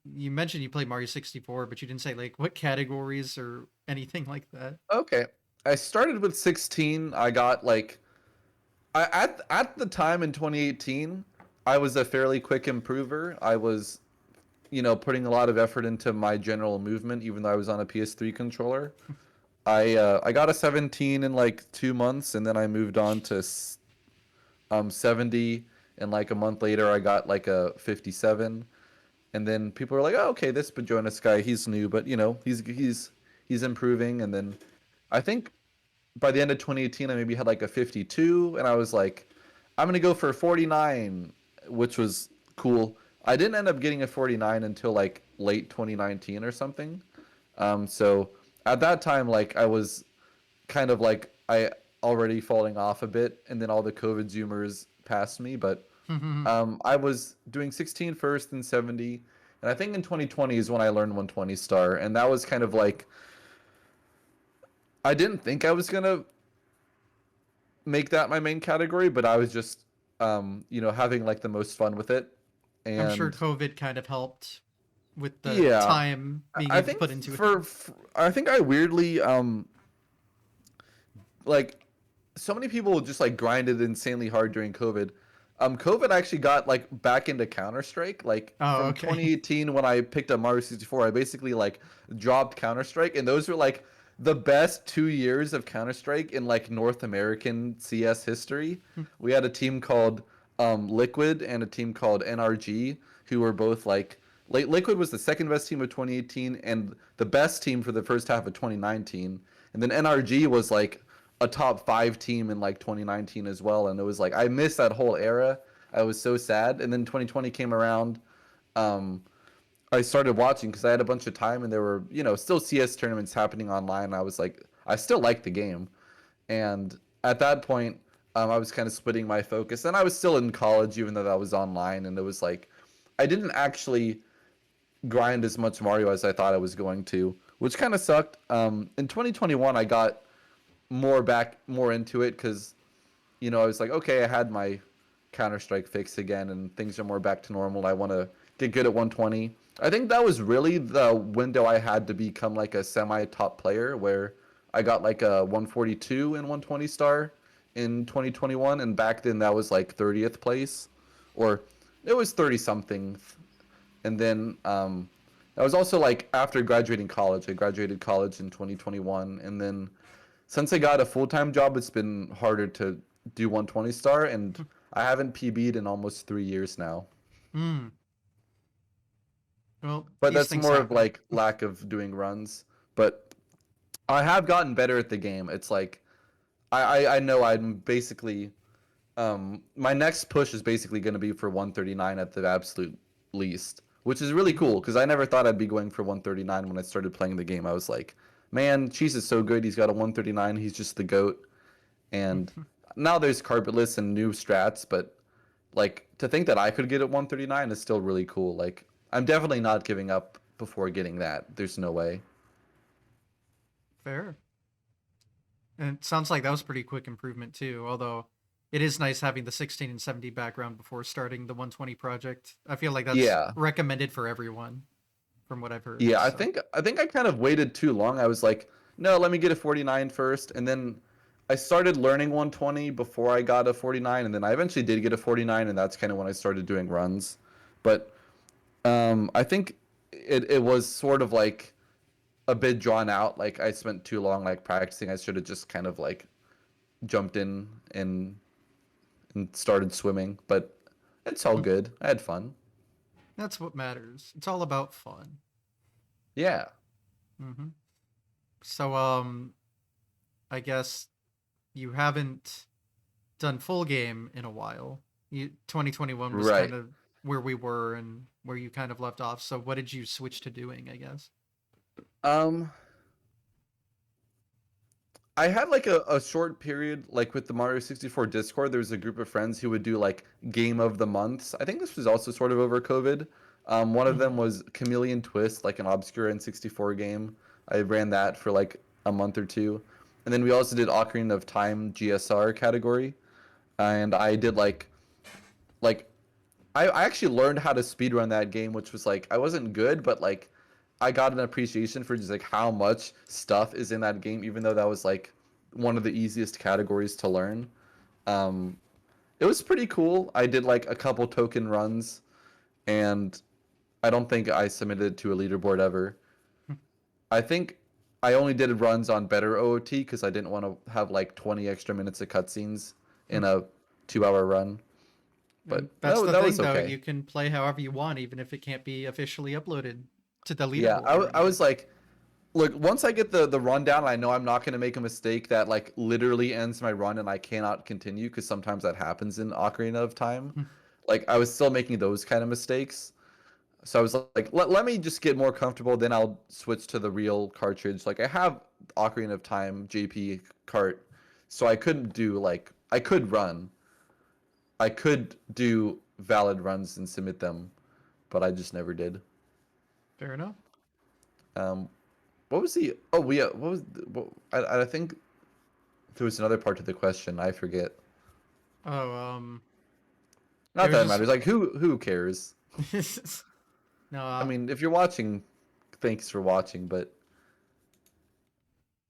mentioned you played Mario 64, but you didn't say like what categories or anything like that. Okay. I started with 16. I got like at the time in 2018, I was a fairly quick improver. I was, putting a lot of effort into my general movement, even though I was on a PS3 controller. I got a 17 in like 2 months, and then I moved on to 70, and like a month later, I got like a 57. And then people were like, "Oh, okay, this Badroenis guy, he's new, but he's improving." And then I think by the end of 2018, I maybe had like a 52, and I was like, I'm gonna go for 49, which was cool. I didn't end up getting a 49 until like late 2019 or something. So at that time, like I was kind of like I already falling off a bit, and then all the COVID Zoomers passed me. But I was doing 16 first and 70, and I think in 2020 is when I learned 120 star, and that was kind of like I didn't think I was gonna make that my main category, but I was just having like the most fun with it. I'm sure And COVID kind of helped with the yeah, time being I able to think put into it. I think I weirdly like so many people just like grinded insanely hard during COVID. COVID actually got like back into Counter Strike. Like Oh, from okay. 2018 when I picked up Mario 64, I basically like dropped Counter Strike, and those were like the best 2 years of Counter Strike in like North American CS history. We had a team called Liquid and a team called NRG, who were both like Liquid was the second best team of 2018 and the best team for the first half of 2019, and then NRG was like a top five team in like 2019 as well. And it was like I missed that whole era. I was so sad. And then 2020 came around. Um, I started watching because I had a bunch of time, and there were still CS tournaments happening online. I was like, I still like the game, and at that point, I was kind of splitting my focus. And I was still in college, even though that was online. And it was like I didn't actually grind as much Mario as I thought I was going to, which kind of sucked. In 2021, I got more into it because I was like, okay, I had my Counter Strike fix again, and things are more back to normal. I want to get good at 120. I think that was really the window I had to become like a semi top player, where I got like a 142 and 120 star in 2021, and back then that was like 30th place, or it was 30 something. And then that was also like after graduating college. I graduated college in 2021, and then since I got a full time job, it's been harder to do 120 star, and I haven't PB'd in almost 3 years now. Hmm. Well, But these that's things more of happen. like lack of doing runs. But I have gotten better at the game. It's like I know I'm basically my next push is basically going to be for 139 at the absolute least, which is really cool because I never thought I'd be going for 139 when I started playing the game. I was like, man, Cheese is so good. He's got a 139. He's just the goat. And now there's carpetless and new strats, but like to think that I could get at 139 is still really cool. Like I'm definitely not giving up before getting that. There's no way. Fair. And it sounds like that was pretty quick improvement too, although it is nice having the 16 and 70 background before starting the 120 project. I feel like that's Yeah. recommended for everyone from what I've heard. Yeah, I So, think I think I kind of waited too long. I was like, no, let me get a 49 first, and then I started learning 120 before I got a 49, and then I eventually did get a 49, and that's kind of when I started doing runs. But I think it was sort of like a bit drawn out. Like I spent too long like practicing. I should have just kind of like jumped in and started swimming. But it's all good. I had fun. that's what matters. It's all about fun. Yeah. Hmm. So, I guess you haven't done full game in a while. 2021 was kind Right. of where we were and where you kind of left off. So, what did you switch to doing, I guess? Um, I had like a short period, like with the Mario 64 Discord, there was a group of friends who would do like game of the months. I think this was also sort of over COVID. One of Hmm. them was Chameleon Twist, like an obscure N64 game. I ran that for like a month or two. And then we also did Ocarina of Time GSR category, and I did like I actually learned how to speedrun that game, which was like I wasn't good, but like I got an appreciation for just like how much stuff is in that game, even though that was like one of the easiest categories to learn. Um, it was pretty cool. I did like a couple token runs, and I don't think I submitted to a leaderboard ever. I think I only did runs on better OOT because I didn't want to have like 20 extra minutes of cutscenes in a 2 hour run. But And that's the that thing, was though. okay. You can play however you want, even if it can't be officially uploaded to the Yeah, leaderboard or I was anything. like, look, once I get the rundown, I know I'm not going to make a mistake that like literally ends my run and I cannot continue because sometimes that happens in Ocarina of Time. Like I was still making those kind of mistakes. So I was like, let me just get more comfortable, then I'll switch to the real cartridge. Like I have Ocarina of Time JP cart, so I couldn't do like I could run. I could do valid runs and submit them, but I just never did. Fair enough. Um, what was the? Oh, we. What was? I think there was another part to the question. I forget. Oh, it Not was that it just matters. Like who cares? no. I mean, if you're watching, thanks for watching, but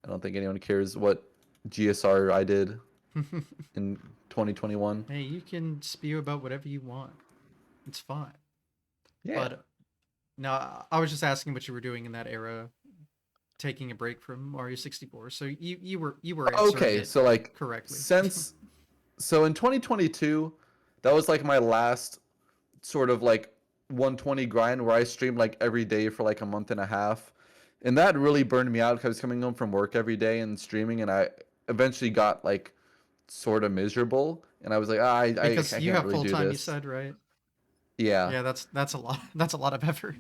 I don't think anyone cares what GSR I did in 2021. Hey, you can spew about whatever you want. It's fine. Yeah. But no, I was just asking what you were doing in that era, taking a break from Mario 64. So you were answering Okay, it so like correctly. since so in 2022, that was like my last sort of like 120 grind where I streamed like every day for like a month and a half. And that really burned me out because I was coming home from work every day and streaming, and I eventually got like sort of miserable, and I was like, I Because you can't have really full do time, you this. said, right? Yeah. Yeah, that's a lot. That's a lot of effort.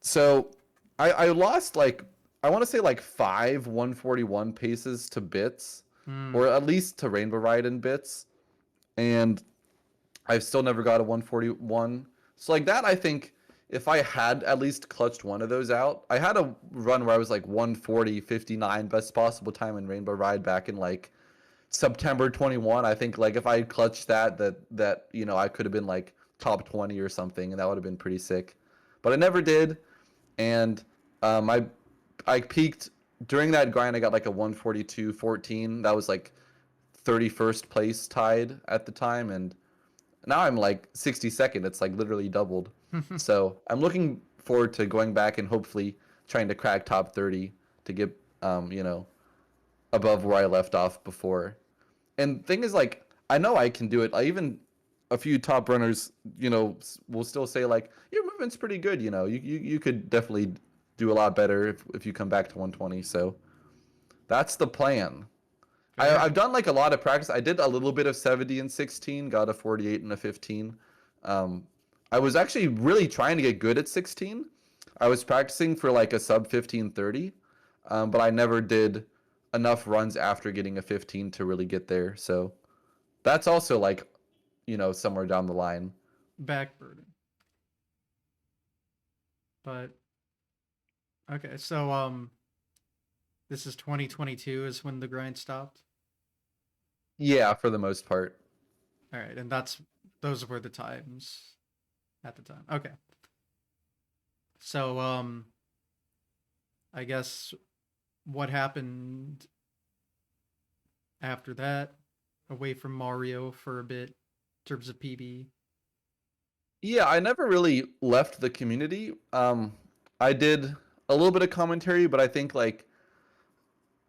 So I lost like I want to say like five 141 paces to bits, Hmm. or at least to Rainbow Ride in bits, and I've still never got a 141. So like that, I think if I had at least clutched one of those out, I had a run where I was like 140.59 best possible time in Rainbow Ride back in like September 21. I think like if I had clutched that I could have been like top 20 or something, and that would have been pretty sick. But I never did, and I peaked during that grind. I got like a 142.14. That was like 31st place tied at the time, and now I'm like 62nd. It's like literally doubled. So I'm looking forward to going back and hopefully trying to crack top 30 to get above where I left off before. And thing is, like, I know I can do it. I even a few top runners, will still say like your movement's pretty good. You could definitely do a lot better if you come back to 120. So that's the plan. Fair. I've done like a lot of practice. I did a little bit of 70 and 16, got a 48 and a 15. Um, I was actually really trying to get good at 16. I was practicing for like a sub 15:30, but I never did enough runs after getting a 15 to really get there. So that's also like, somewhere down the line. Back burden. But okay, so this is 2022 is when the grind stopped. Yeah, for the most part. All right, and those were the times at the time. Okay. So I guess what happened after that away from Mario for a bit in terms of PB. Yeah, I never really left the community. I did a little bit of commentary, but I think like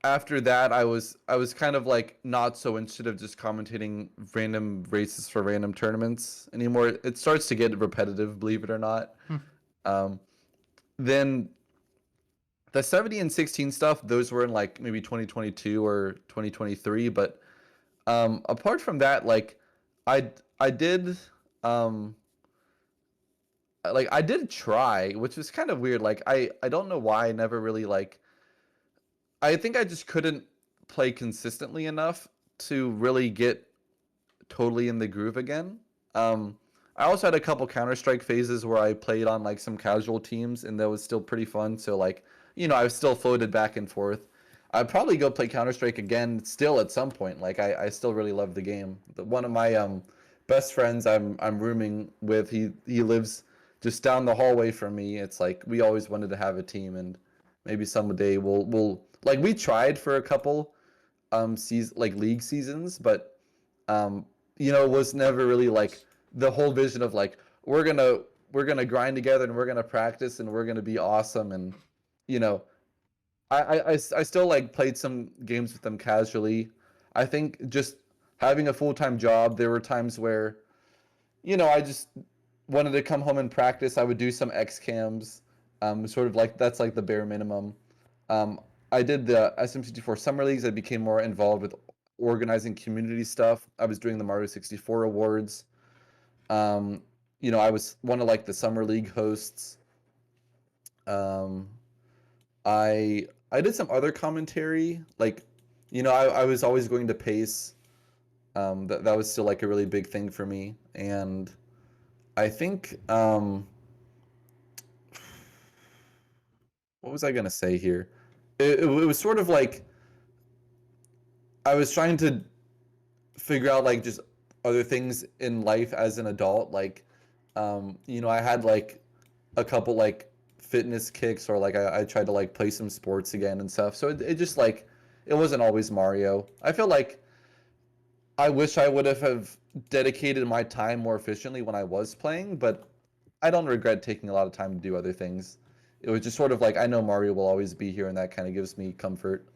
after that I was kind of like not so interested of just commentating random races for random tournaments anymore. It starts to get repetitive, believe it or not. Um, then the 70 and 16 stuff, those were in like maybe 2022 or 2023. But apart from that, like I I did um I did try, which was kind of weird. Like I don't know why I never really like I think I just couldn't play consistently enough to really get totally in the groove again. Um, I also had a couple Counter Strike phases where I played on like some casual teams, and that was still pretty fun. So like, I was still floated back and forth. I'd probably go play Counter-Strike again still at some point. Like I still really love the game. One of my best friends I'm rooming with, he lives just down the hallway from me. It's like we always wanted to have a team, and maybe someday we'll like we tried for a couple season like league seasons, but um it was never really like the whole vision of like we're gonna we're gonna grind together and we're gonna practice and we're gonna be awesome. And you know I still like played some games with them casually. I think just having a full-time job, there were times where, I just wanted to come home and practice. I would do some X cams, sort of like that's like the bare minimum. Um, I did the SM64 Summer Leagues. I became more involved with organizing community stuff. I was doing the Mario 64 awards. Um, I was one of like the Summer League hosts. Um, I did some other commentary, like, I was always going to pace. That was still like a really big thing for me, and I think what was I gonna say here? It was sort of like I was trying to figure out like just other things in life as an adult. Like, I had like a couple like fitness kicks, or like I tried to like play some sports again and stuff. So it just like it wasn't always Mario. I feel like I wish I would have dedicated my time more efficiently when I was playing, but I don't regret taking a lot of time to do other things. It was just sort of like I know Mario will always be here, and that kind of gives me comfort,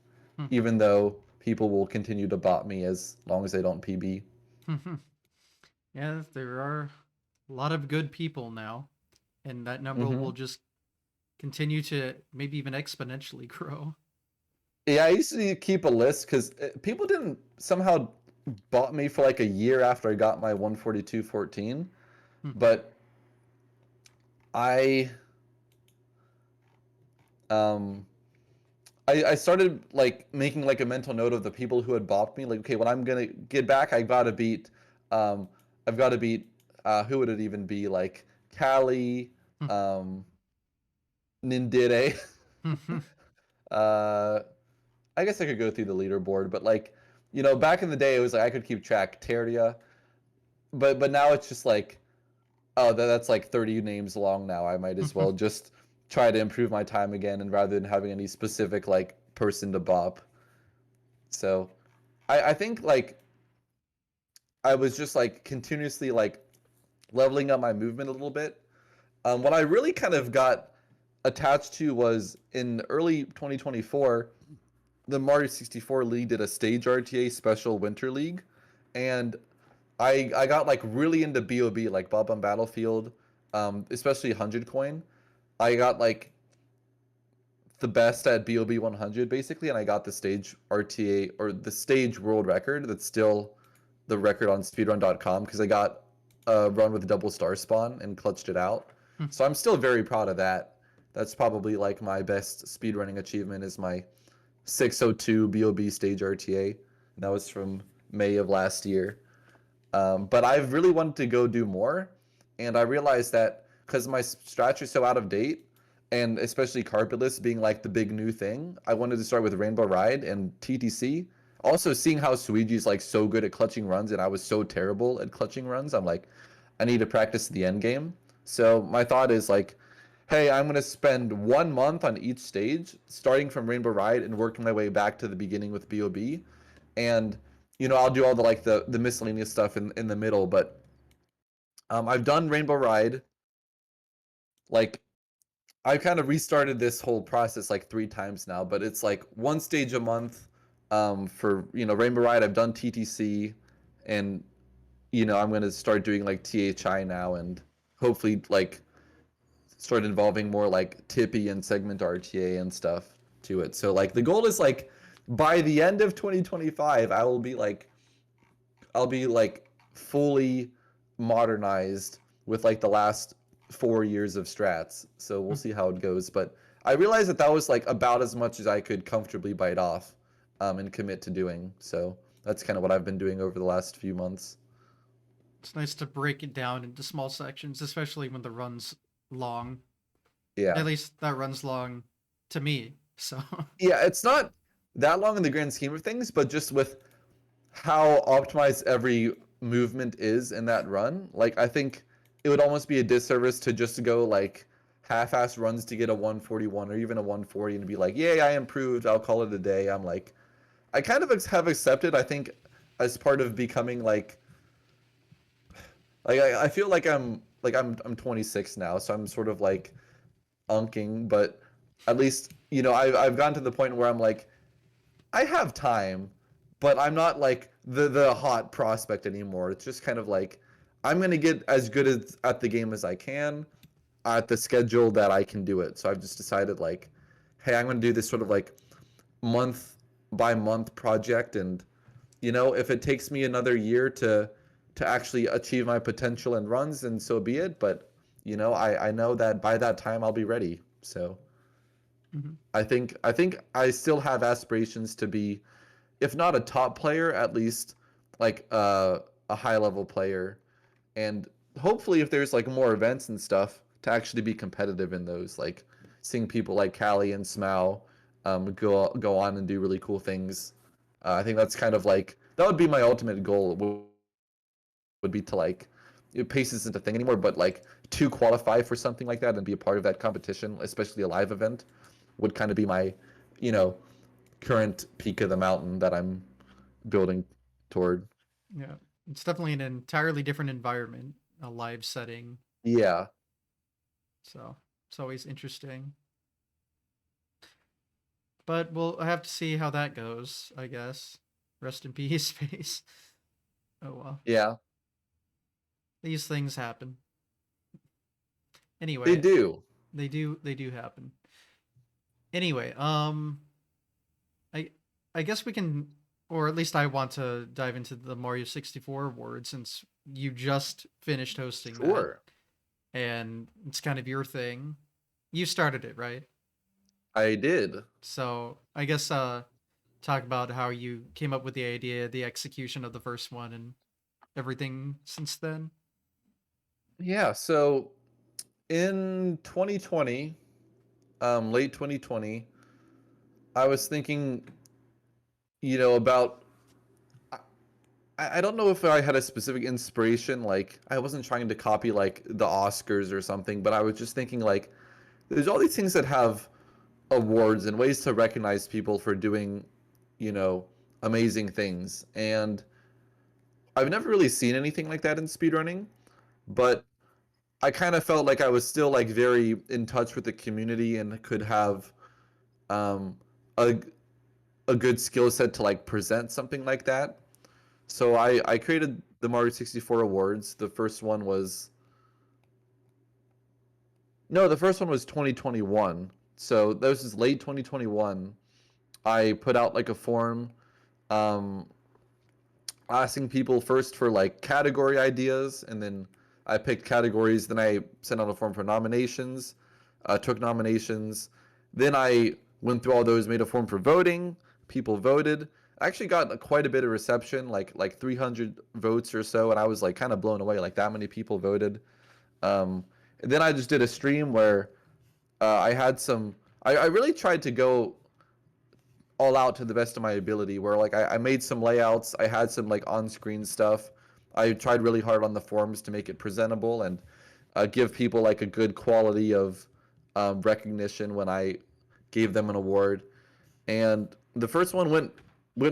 even though people will continue to bot me as long as they don't PB. Yeah, there are a lot of good people now, and that number Hmm. will just continue to maybe even exponentially grow. Yeah, I used to keep a list because people didn't somehow bought me for like a year after I got my 142.14, but I um I started like making like a mental note of the people who had bopped me. Like, okay, when I'm gonna get back, um, I've got to beat, who would it even be? Like Callie, um, Nindire. uh, I guess I could go through the leaderboard, but like, back in the day, it was like I could keep track. Terria, but now it's just like, oh, that's like 30 names long now. I might as well just try to improve my time again, and rather than having any specific like person to bop. So I think like I was just like continuously like leveling up my movement a little bit. What I really kind of got attached to was in early 2024, the Mario 64 League did a stage RTA special winter league, and I got like really into BOB, like Bob on Battlefield, especially 100 coin. I got like the best at BOB 100 basically, and I got the stage RTA, or the stage world record. That's still the record on speedrun.com, because I got a run with a double star spawn and clutched it out. So I'm still very proud of that. That's probably like my best speedrunning achievement, is my 602 BOB stage RTA. And that was from May of last year. But I've really wanted to go do more, and I realized that because my strats are so out of date, and especially carpetless being like the big new thing, I wanted to start with Rainbow Ride and TTC. Also, seeing how Suiji's like so good at clutching runs, and I was so terrible at clutching runs, I'm like, I need to practice the end game. So my thought is like, hey, I'm gonna spend 1 month on each stage, starting from Rainbow Ride and working my way back to the beginning with BOB, and I'll do all the like the miscellaneous stuff in the middle. But I've done Rainbow Ride. Like, I kind of restarted this whole process like 3 times now, but it's like one stage a month. For Rainbow Ride, I've done TTC, and I'm gonna start doing like THI now, and hopefully like start involving more like Tippy and Segment RTA and stuff to it. So like the goal is like by the end of 2025, I'll be like fully modernized with like the last 4 years of strats. So we'll see how it goes. But I realized that that was like about as much as I could comfortably bite off, and commit to doing. So that's kind of what I've been doing over the last few months. It's nice to break it down into small sections, especially when the run's long. Yeah. At least that runs long to me. So Yeah, it's not. that long in the grand scheme of things, but just with how optimized every movement is in that run, like I think it would almost be a disservice to just go like half-ass runs to get a 141 or even a 140 and be like, "Yay, I improved. I'll call it a day." I'm like, I kind of have accepted, I think, as part of becoming like I feel like I'm 26 now, so I'm sort of like unking, but at least I've gotten to the point where I'm like I have time, but I'm not like the hot prospect anymore. It's just kind of like I'm gonna get as good as at the game as I can at the schedule that I can do it. So I've just decided like, hey, I'm gonna do this sort of like month by month project, and if it takes me another year to actually achieve my potential and runs, and so be it. But I know that by that time I'll be ready. So Hmm. I think I still have aspirations to be, if not a top player, at least like a high level player. And hopefully, if there's like more events and stuff, to actually be competitive in those, like seeing people like Callie and Smau go on and do really cool things. I think that's kind of like that would be my ultimate goal. Would be to like it pace isn't a thing anymore, but like to qualify for something like that and be a part of that competition, especially a live event, would kind of be my, you know, current peak of the mountain that I'm building toward. Yeah, it's definitely an entirely different environment, a live setting. Yeah. So it's always interesting. But we'll have to see how that goes, I guess. Rest in peace, space. Oh well. Yeah. These things happen. They Anyway, do. they do happen. Anyway, I I guess we can, or at least I want to dive into the Mario 64 award since you just finished hosting that Sure. and it's kind of your thing. You started it, right? I did. So I guess talk about how you came up with the idea, the execution of the first one, and everything since then. Yeah. So in 2020, late 2020, I was thinking, about. I don't know if I had a specific inspiration. Like, I wasn't trying to copy like the Oscars or something, but I was just thinking like, there's all these things that have awards and ways to recognize people for doing, you know, amazing things. And I've never really seen anything like that in speedrunning, but I kind of felt like I was still like very in touch with the community and could have um, a a good skill set to like present something like that. So I created the Mario 64 awards. The first one was no, the first one was 2021. So that was just late 2021. I put out like a form um, asking people first for like category ideas, and then I picked categories. Then I sent out a form for nominations, took nominations. Then I went through all those, made a form for voting. People voted. I actually got quite a bit of reception, like 300 votes or so, and I was like kind of blown away. Like that many people voted. And then I just did a stream where I had some. I really tried to go all out to the best of my ability where like I made some layouts, I had some like on-screen stuff. I tried really hard on the forums to make it presentable and give people like a good quality of recognition when I gave them an award. And the first one went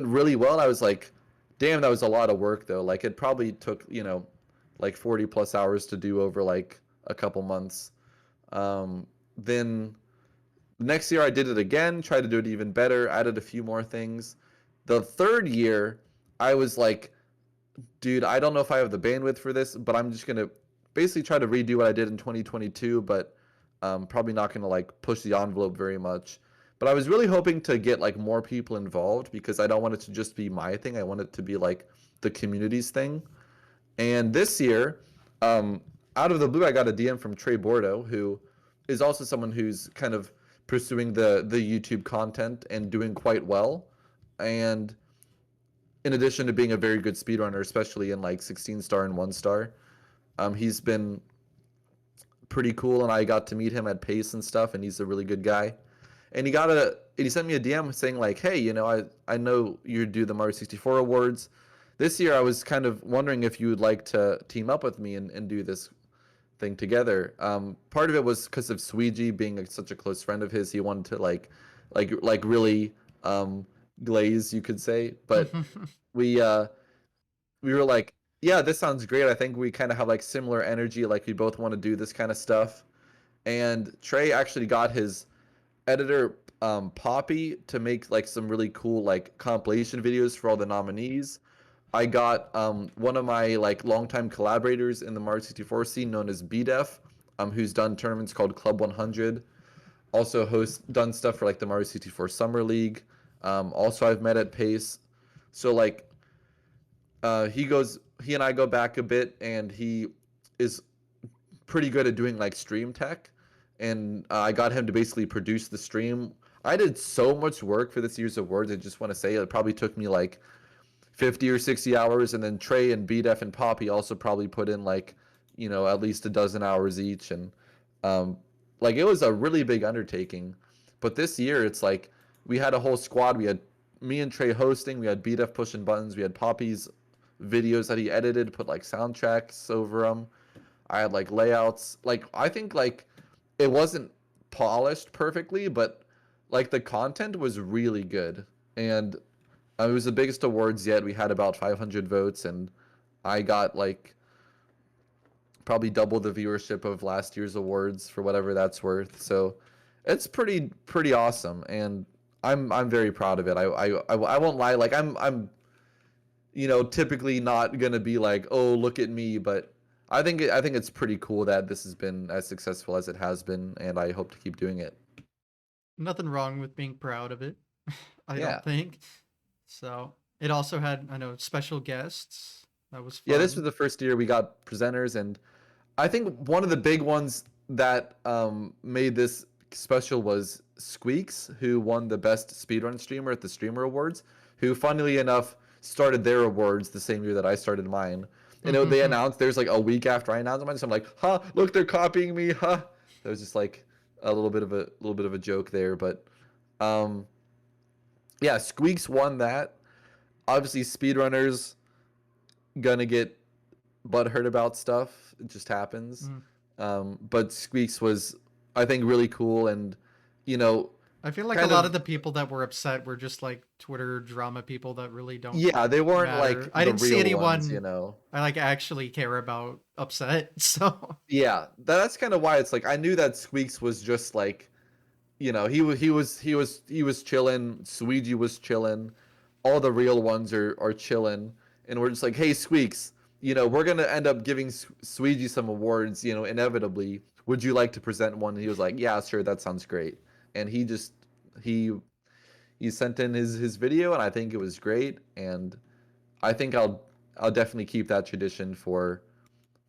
really well. I was like, damn, that was a lot of work though. Like it probably took, like 40 plus hours to do over like a couple months. Then next year I did it again, tried to do it even better, added a few more things. The third year, I was like, dude, I don't know if I have the bandwidth for this, but I'm just gonna basically try to redo what I did in 2022, but probably not gonna like push the envelope very much. But I was really hoping to get like more people involved because I don't want it to just be my thing. I want it to be like the community's thing. And this year, um, out of the blue, I got a DM from Trey Bordeaux, who is also someone who's kind of pursuing the YouTube content and doing quite well. And in addition to being a very good speedrunner, especially in like 16 star and 1 star, he's been pretty cool. And I got to meet him at Pace and stuff, and he's a really good guy. And he sent me a DM saying like, "Hey, I know you do the Mario 64 awards. This year, I was kind of wondering if you would like to team up with me and do this thing together." Part of it was because of Sweegie being such a close friend of his. He wanted to like really glaze, you could say. But we uh, we were like, "Yeah, this sounds great. I think we kind of have like similar energy. Like we both want to do this kind of stuff." And Trey actually got his editor Poppy to make like some really cool like compilation videos for all the nominees. I got one of my like longtime collaborators in the Mario 64 scene known as BDEF, who's done tournaments called Club 100. Also done stuff for like the Mario 64 Summer League. Also I've met at Pace. So like he and I go back a bit, and he is pretty good at doing like stream tech, and I got him to basically produce the stream. I did so much work for this year's awards. I just want to say it probably took me like 50 or 60 hours, and then Trey and BDef and Poppy also probably put in like at least a dozen hours each, and um, like it was a really big undertaking. But this year it's like we had a whole squad. We had me and Trey hosting. We had BDef pushing buttons. We had Poppy's videos that he edited, put like soundtracks over them. I had like layouts. Like I think like it wasn't polished perfectly, but like the content was really good. And it was the biggest awards yet. We had about 500 votes, and I got like probably double the viewership of last year's awards for whatever that's worth. So it's pretty awesome, and I'm very proud of it. I won't lie. Like I'm typically not gonna be like, oh, look at me, but I think it's pretty cool that this has been as successful as it has been, and I hope to keep doing it. Nothing wrong with being proud of it, I Yeah, don't think. So it also had, I know, special guests. That was yeah. This was fun. the first year we got presenters, and I think one of the big ones that made this special was Squeaks, who won the best speedrun streamer at the Streamer Awards, who, funnily enough, started their awards the same year that I started mine. And they announced there's like a week after I announced mine, so I'm like, "Huh, look, they're copying me, huh?" That was just like a little bit of a joke there, but um, yeah, Squeaks won that. Obviously, speedrunners gonna get butthurt about stuff. It just happens. Mm. But Squeaks was, I think, really cool, and you know, I feel like a kind lot of of the people that were upset were just like Twitter drama people that really don't yeah, they weren't matter. like I the didn't see real ones, anyone I like actually care about upset. So Yeah, that's kind of why it's like I knew that Squeaks was just like, he was chilling. Sweegie was chilling. All the real ones are chilling, and we're just like, hey, Squeaks, we're gonna end up giving Sweegie some awards, inevitably. Would you like to present one? And he was like, yeah, sure, that sounds great. And he he sent in his video, and I think it was great. And I think I'll definitely keep that tradition for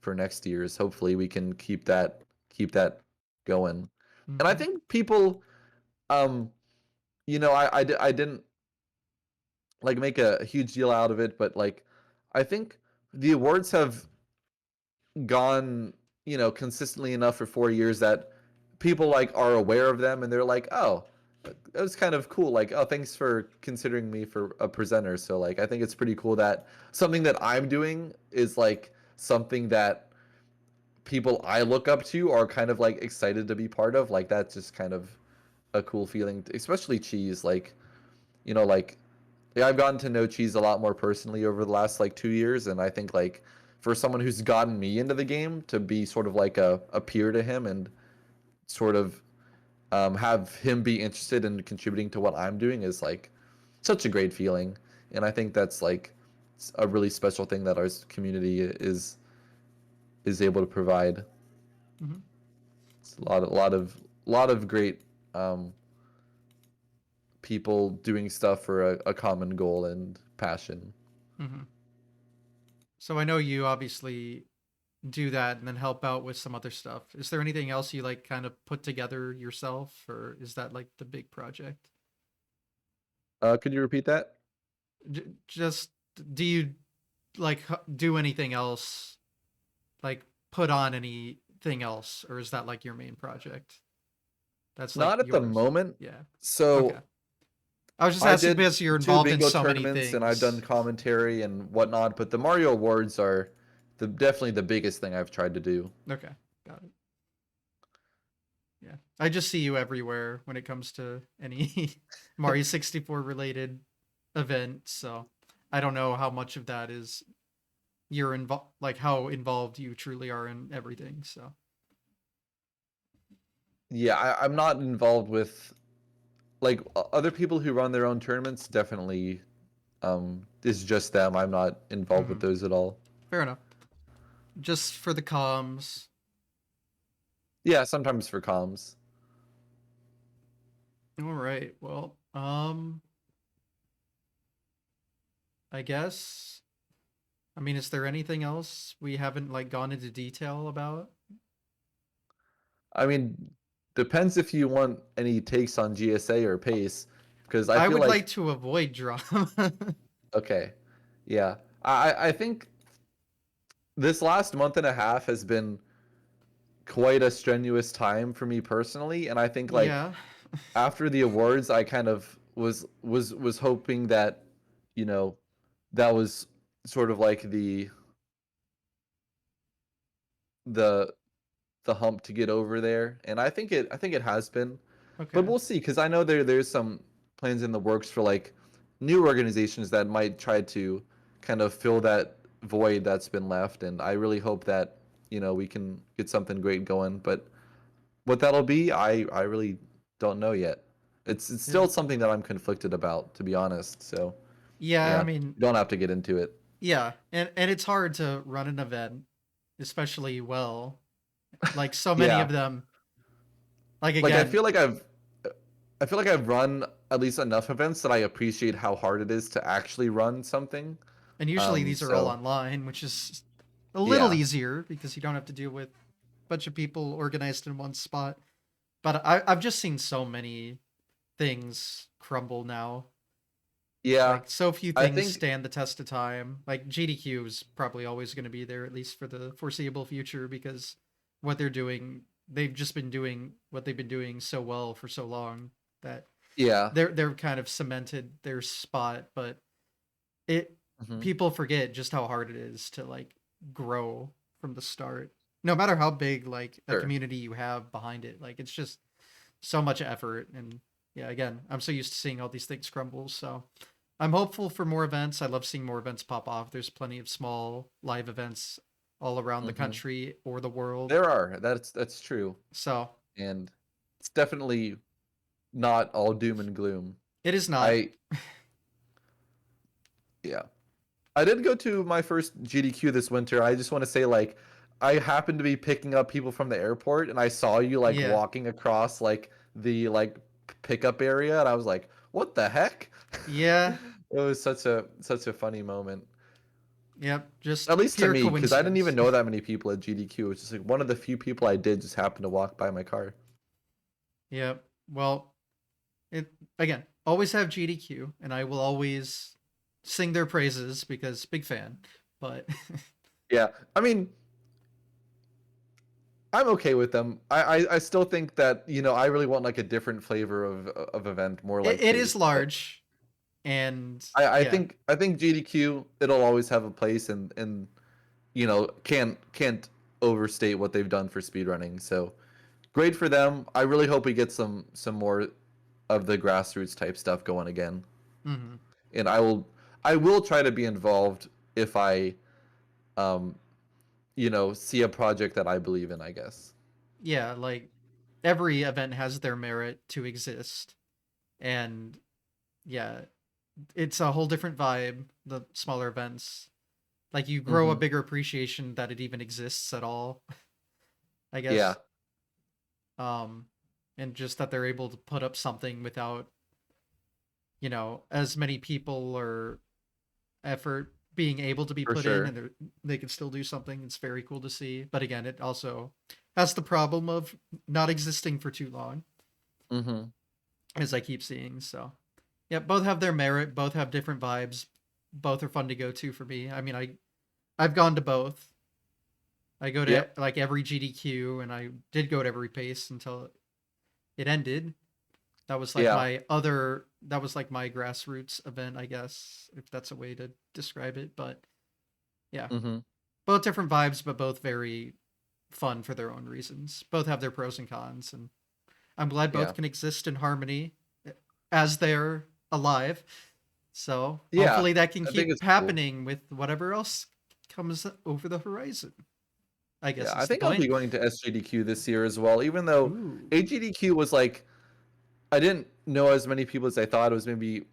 next year's. Hopefully, we can keep that going. And I mhm. think people, um, I didn't like make a huge deal out of it, but like, I think the awards have gone, consistently enough for 4 years that people like are aware of them, and they're like, oh, it was kind of cool. Like, oh, thanks for considering me for a presenter. So like, I think it's pretty cool that something that I'm doing is like something that people I look up to are kind of like excited to be part of. Like that's just kind of a cool feeling, especially Cheese. Like, like yeah, I've gotten to know Cheese a lot more personally over the last like 2 years, and I think like for someone who's gotten me into the game to be sort of like a peer to him and sort of have him be interested in contributing to what I'm doing is like such a great feeling, and I think that's like a really special thing that our community is able to provide. Mhm. It's a lot of great um, people doing stuff for a common goal and passion. Mhm. So I know you obviously do that and then help out with some other stuff. Is there anything else you like kind of put together yourself, or is that like the big project? Could you repeat that? Just do you like do anything else, like put on anything else, or is that like your main project? That's like Not at the yours. moment. Yeah. So Okay. I was just I asking did because you're two involved in bingo so many tournaments and I've done things. commentary and whatnot, but the Mario Awards are definitely the biggest thing I've tried to do. Okay, got it. Yeah, I just see you everywhere when it comes to any Mario 64 related event. So I don't know how much of that is you're involved, like how involved you truly are in everything. So Yeah, I'm not involved with like other people who run their own tournaments. Definitely, it's just them. I'm not involved with mhm, those at all. fair enough. Just for the comms. Yeah, sometimes for comms. All right. Well, I guess. I mean, is there anything else we haven't like gone into detail about? I mean, depends if you want any takes on GSA or pace, because I I feel would like like to avoid drama. okay, yeah, I think this last month and a half has been quite a strenuous time for me personally, and I think like Yeah. after the awards, I kind of was hoping that you know that was sort of like the the hump to get over there, and I think it has been, but Okay. we'll see because I know there's some plans in the works for like new organizations that might try to kind of fill that void that's been left, and I really hope that we can get something great going. But what that'll be, I really don't know yet. It's Yeah. still something that I'm conflicted about, to be honest. So Yeah, I yeah, mean, you don't have to get into it. yeah. And it's hard to run an event, especially well. Like so many of Yeah, them. Like like I again, feel like I've run at least enough events that I appreciate how hard it is to actually run something. and usually these are all So online, which is a little yeah, easier because you don't have to deal with a bunch of people organized in one spot. But I've just seen so many things crumble now. yeah, Like so few I things think stand the test of time. Like GDQ is probably always going to be there at least for the foreseeable future because what they're doing, they've just been doing what they've been doing so well for so long that yeah, they're kind of cemented their spot, but it hmm people forget just how hard it is to like grow from the start. No matter how big like a sure. community you have behind it, like it's just so much effort and yeah, again, I'm so used to seeing all these things crumble, so I'm hopeful for more events. I love seeing more events pop off. There's plenty of small live events all around the hmm country or the world. There are. That's true, So, and it's definitely not all doom and gloom. it is not. I yeah. I did go to my first GDQ this winter. I just want to say, like, I happened to be picking up people from the airport, and I saw you like Yeah. walking across like the pickup area, and I was like, "What the heck?" Yeah. It was such a funny moment, Yep, just at least to pure me, because I didn't even coincidence. know that many people at GDQ. It was just like one of the few people I did just happened to walk by my car. Yep. Well, it again, always have GDQ and I will always sing their praises because big fan. But Yeah, I mean, I'm okay with them. I still think that I really want like a different flavor of event, more like it is pace. large and I yeah. think GDQ it'll always have a place and can't overstate what they've done for speedrunning. So great for them. I really hope we get some more of the grassroots type stuff going again. Mhm. And I will try to be involved if I um see a project that I believe in, I guess. Yeah, like every event has their merit to exist and yeah, it's a whole different vibe the smaller events. Like you grow a Mhm. bigger appreciation that it even exists at all, I Yeah, guess. Um and just that they're able to put up something without, as many people or effort being able to be for put in sure. and they can still do something. It's very cool to see. But again, it also has the problem of not existing for too long, Mhm. as I keep seeing. So, yeah, both have their merit, both have different vibes, both are fun to go to for me. I mean, I've gone to both. I go to Yep. like every GDQ and I did go to every pace until it ended. That was like Yeah. my other that was like my grassroots event, I guess, if that's a way to describe it. But yeah, Mm-hmm. both different vibes, but both very fun for their own reasons. Both have their pros and cons, and I'm glad Yeah. both can exist in harmony as they're alive. So Yeah. hopefully that can I think keep it's cool. happening with whatever else comes over the horizon, I Yeah, guess I is the think I'll point. be going to SGDQ this year as well, even though Ooh. AGDQ was like I didn't know as many people as I thought. It was maybe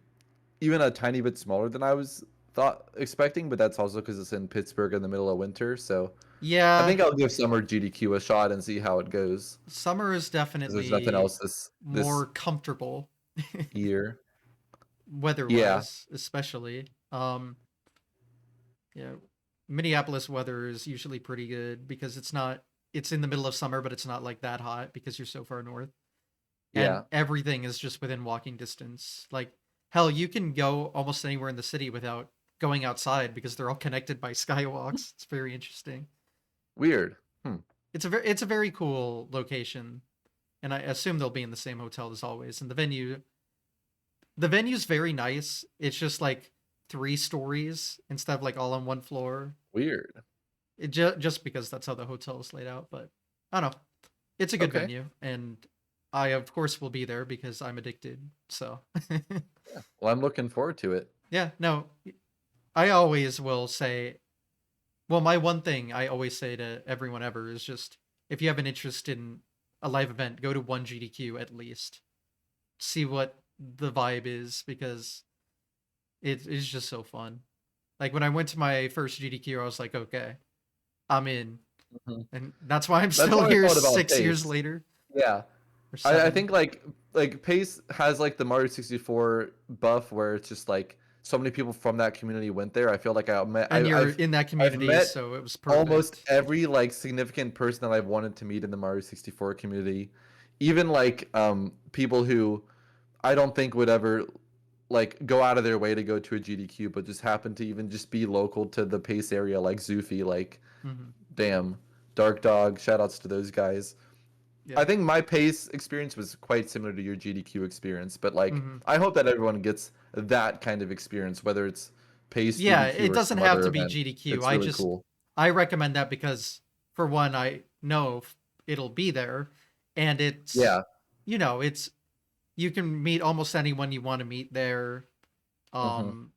even a tiny bit smaller than I was thought expecting, but that's also because it's in Pittsburgh in the middle of winter. So I Yeah, think I'll give Summer GDQ a shot and see how it goes. summer is Because there's nothing definitely else this more comfortable year. Yeah, weather-wise, especially. Yeah, Minneapolis weather is usually pretty good because it's in the middle of summer, but it's not like that hot because you're so far north. And yeah. everything is just within walking distance. Like hell, you can go almost anywhere in the city without going outside because they're all connected by skywalks. It's very interesting. Weird. Hmm. It's a very cool location, and I assume they'll be in the same hotel as always. And the venue's very nice. It's just like 3 stories instead of like all on one floor. Weird. Just because that's how the hotel is laid out. But I don't know. It's a good Okay. venue, and I of course will be there because I'm addicted. So Yeah. Well, I'm looking forward to it. yeah, no, I always will say. Well, my one thing I always say to everyone ever is just if you have an interest in a live event, go to one GDQ at least. See what the vibe is because it is just so fun. Like when I went to my first GDQ, I was like, okay, I'm in, Mhm. and that's why I'm That's still how I here felt about 6 years Pace. later Yeah. or I 7. think like Pace has like the Mario 64 buff where it's just like so many people from that community went there. I feel like And you're in that I've community, met so it was almost perfect. every like significant person that I've wanted to meet in the Mario 64 community. Even like people who I don't think would ever like go out of their way to go to a GDQ, but just happen to even just be local to the Pace area, like Zoofy, like Hmm. damn, Dark Dog. Shout outs to those guys. Yeah. I think my Pace experience was quite similar to your GDQ experience, but like Hmm. I hope that everyone gets that kind of experience, whether it's Pace, Yeah, GDQ, it or doesn't some have other to be event. GDQ. It's really cool. I recommend that because for one, I know it'll be there, and Yeah. it's you can meet almost anyone you want to meet there. Hmm. Um,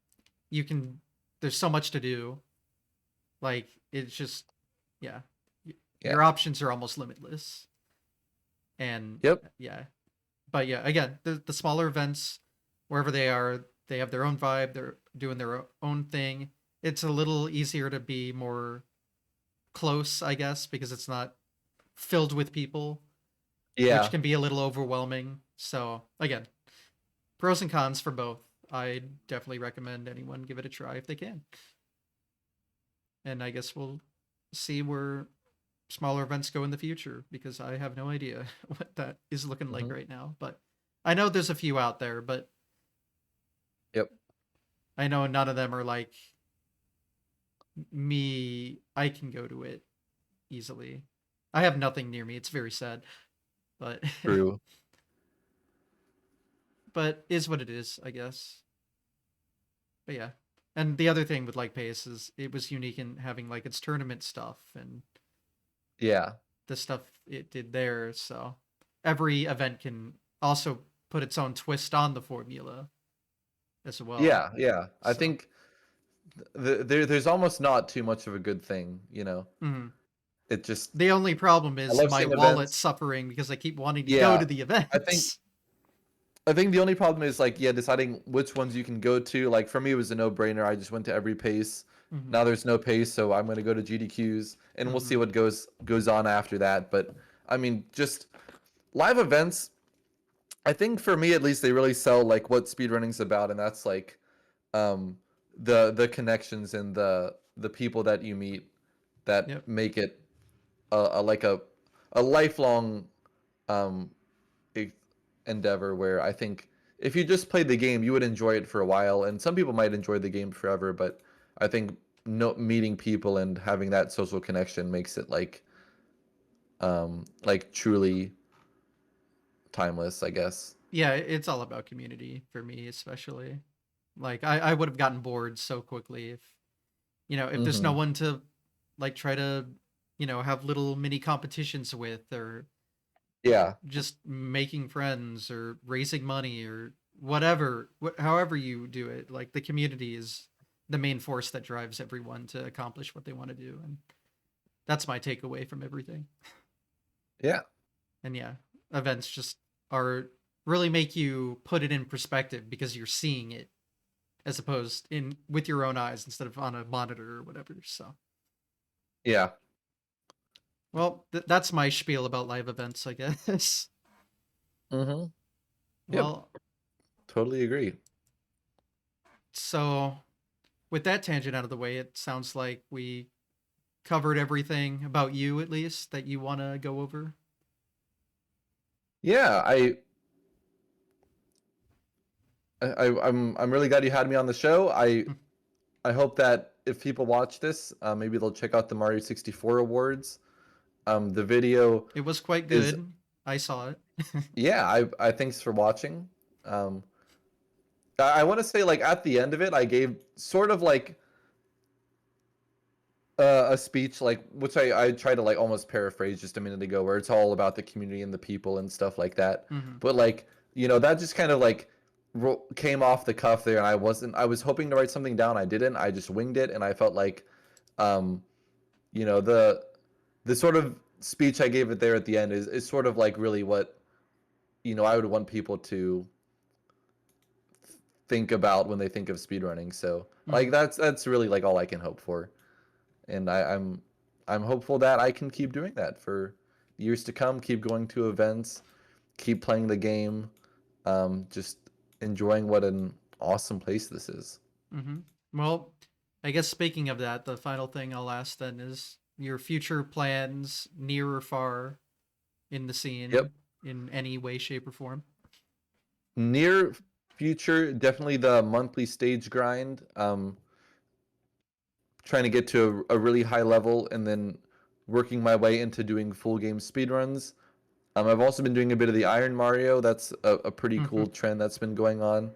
you can there's so much to do. Like it's just yeah, your Yeah. options are almost limitless. And Yep. yeah, but yeah, again, the smaller events, wherever they are, they have their own vibe. They're doing their own thing. It's a little easier to be more close, I guess, because it's not filled with people, which Yeah. can be a little overwhelming. So again, pros and cons for both. I definitely recommend anyone give it a try if they can. And I guess we'll see where smaller events go in the future because I have no idea what that is looking like Hmm. right now. But I know there's a few out there, but Yep. I know none of them are like me. I can go to it easily. I have nothing near me. It's very sad, but True. but is what it is, I guess. But yeah. And the other thing with like Pace is it was unique in having like its tournament stuff and Yeah. the stuff it did there. So every event can also put its own twist on the formula as well. Yeah. Yeah. I So think there's almost not too much of a good thing, you know. mhm. It just The only problem I is love my seeing wallet events. suffering because I keep wanting to go Yeah. to the I think events. I think the only problem is like yeah, deciding which ones you can go to. Like for me, it was a no-brainer. I just went to every pace. Hmm. Now there's no pace, so I'm gonna go to GDQs, and we'll see Hmm. what goes on after that. But I mean, just live events. I think for me at least, they really sell like what speedrunning's about, and that's like um, the connections and the people that you meet that Yep. make it like a lifelong um, e- endeavor where I think if you just played the game, you would enjoy it for a while, and some people might enjoy the game forever. But I think no, meeting people and having that social connection makes it like truly timeless, I guess. Yeah, it's all about community for me, especially. Like I would have gotten bored so quickly if if there's no Mm-hmm. one to like try to have little mini competitions with, or Yeah. just making friends or raising money or whatever, however you do it. Like the community is the main force that drives everyone to accomplish what they want to do, and that's my takeaway from everything. Yeah. And yeah, events just are really make you put it in perspective because you're seeing it as opposed in with your own eyes instead of on a monitor or whatever. So, Yeah. well, that's my spiel about live events, I guess. Mm-hmm. Yep. Well, Totally agree. so with that tangent out of the way, it sounds like we covered everything about you, at least, that you want to go over. Yeah. I'm really glad you had me on the show. I hope that if people watch this, maybe they'll check out the Mario 64 awards. The video It was quite is good. I saw it. yeah. I thanks for watching. Um, I want to say like at the end of it, I gave sort of like a speech like which I tried to like almost paraphrase just a minute ago, where it's all about the community and the people and stuff like that. Hmm. But like that just kind of like came off the cuff there, and I was hoping to write something down. I didn't. I just winged it, and I felt like um, you know the sort of speech I gave it there at the end is sort of like really what I would want people to think about when they think of speedrunning. So like Hmm. that's really like all I can hope for, and I'm hopeful that I can keep doing that for years to come. Keep going to events, keep playing the game, just enjoying what an awesome place this is. Hmm. Well, I guess speaking of that, the final thing I'll ask then is your future plans, near or far, in the Yep. scene in any way, shape, or form. Near future, definitely the monthly stage grind. Trying to get to a really high level and then working my way into doing full game speedruns. I've also been doing a bit of the Iron Mario. That's a pretty cool trend that's been going on.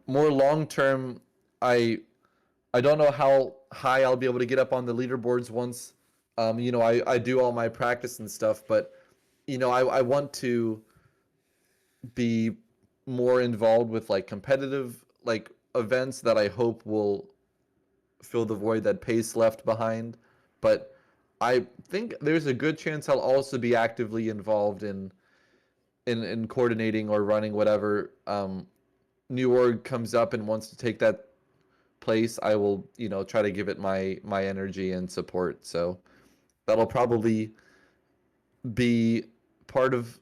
More long term, I I don't know how high I'll be able to get up on the leaderboards once I do all my practice and stuff, but I want to be more involved with like competitive like events that I hope will fill the void that Pace left behind. But I think there's a good chance I'll also be actively involved in coordinating or running whatever new org comes up and wants to take that place. I will try to give it my energy and support. So that'll probably be part of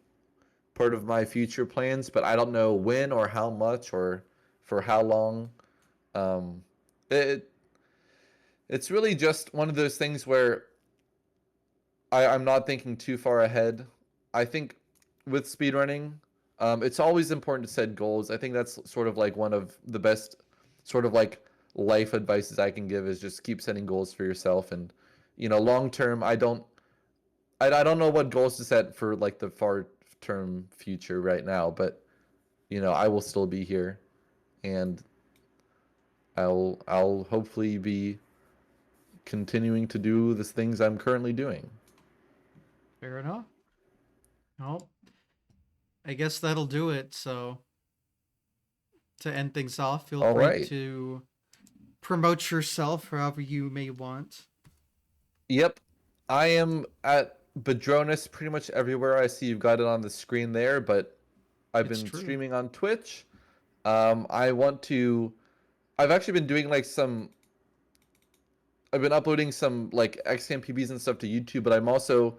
part of my future plans, but I don't know when or how much or for how long. Um, it it's really just one of those things where I'm not thinking too far ahead. I think with speedrunning, it's always important to set goals. I think that's sort of like one of the best sort of like life advices I can give is just keep setting goals for yourself. And long term, I don't know what goals to set for like the far term future right now, but I will still be here, and I'll hopefully be continuing to do the things I'm currently doing. Fair enough. Well, I guess that'll do it. So, to end things off, feel All free right. to promote yourself however you may want. Yep. I am at Badroenis pretty much everywhere. I see you've got it on the screen there, but I've It's been true. streaming on Twitch. I want to. I've actually been doing like some. I've been uploading some like XMPBs and stuff to YouTube, but I'm also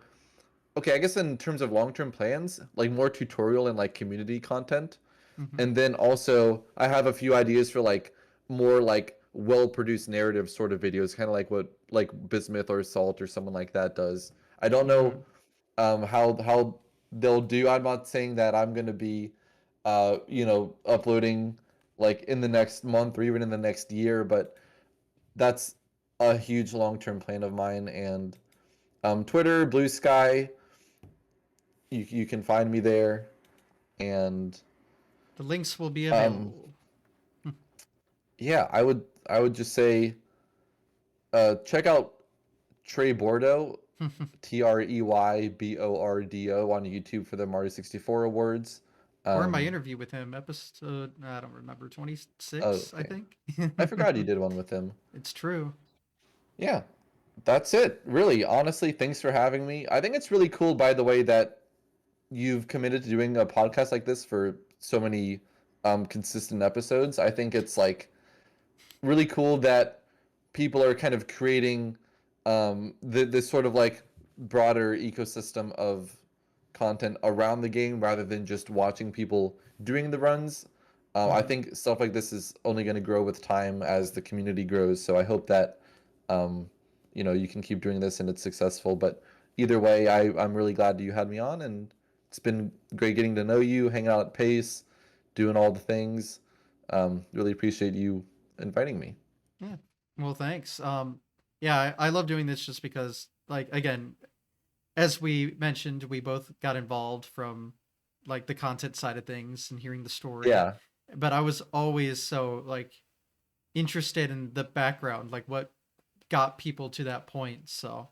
okay. I guess in terms of long-term plans, like more tutorial and like community content. Hmm. And then also I have a few ideas for like more like well-produced narrative sort of videos, kind of like what like Bismuth or Salt or someone like that does. I don't know Hmm. how they'll do. I'm not saying that I'm gonna be uploading like in the next month or even in the next year, but that's a huge long-term plan of mine. And Twitter, Blue Sky, you can find me there. and The links will be um, available. yeah, I would just say check out Trey Bordeaux, Treybordo on YouTube for the Mario 64 awards. Or my Um, interview with him, episode, I don't remember, oh, 26, I okay. think. I forgot you did one with him. It's true. Yeah, that's it. Really, honestly, thanks for having me. I think it's really cool, by the way, that you've committed to doing a podcast like this for so many consistent episodes. I think it's like really cool that people are kind of creating this sort of like broader ecosystem of content around the game rather than just watching people doing the runs. I Hmm. think stuff like this is only going to grow with time as the community grows. So I hope that um, you can keep doing this and it's successful. But either way, I'm really glad you had me on, and it's been great getting to know you, hanging out at Pace, doing all the things. Really appreciate you inviting me. Yeah. Well, thanks. Yeah, I love doing this just because, like, again, as we mentioned, we both got involved from like the content side of things and hearing the story. Yeah. But I was always so like interested in the background, like what got people to that point. So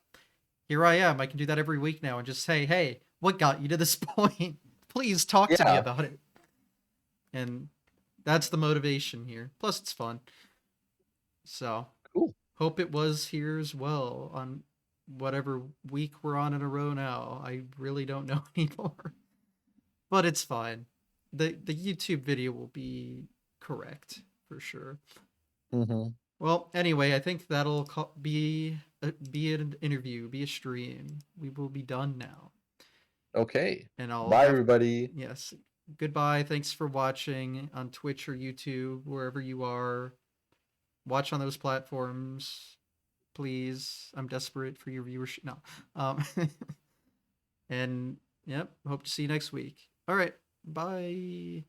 here I am. I can do that every week now and just say, hey, what got you to this point? Please talk to me Yeah. about it. And that's the motivation here. Plus, it's fun. So Cool. hope it was here as well on whatever week we're on in a row now. I really don't know anymore. But it's fine. The YouTube video will be correct for sure. Mm-hmm. Well, anyway, I think that'll be an interview, be a stream. We will be done now, Okay. and I'll Bye, have everybody. yes. Goodbye. Thanks for watching on Twitch or YouTube, wherever you are. Watch on those platforms, please. I'm desperate for your viewership. No, um, and yep. Hope to see you next week. All right. Bye.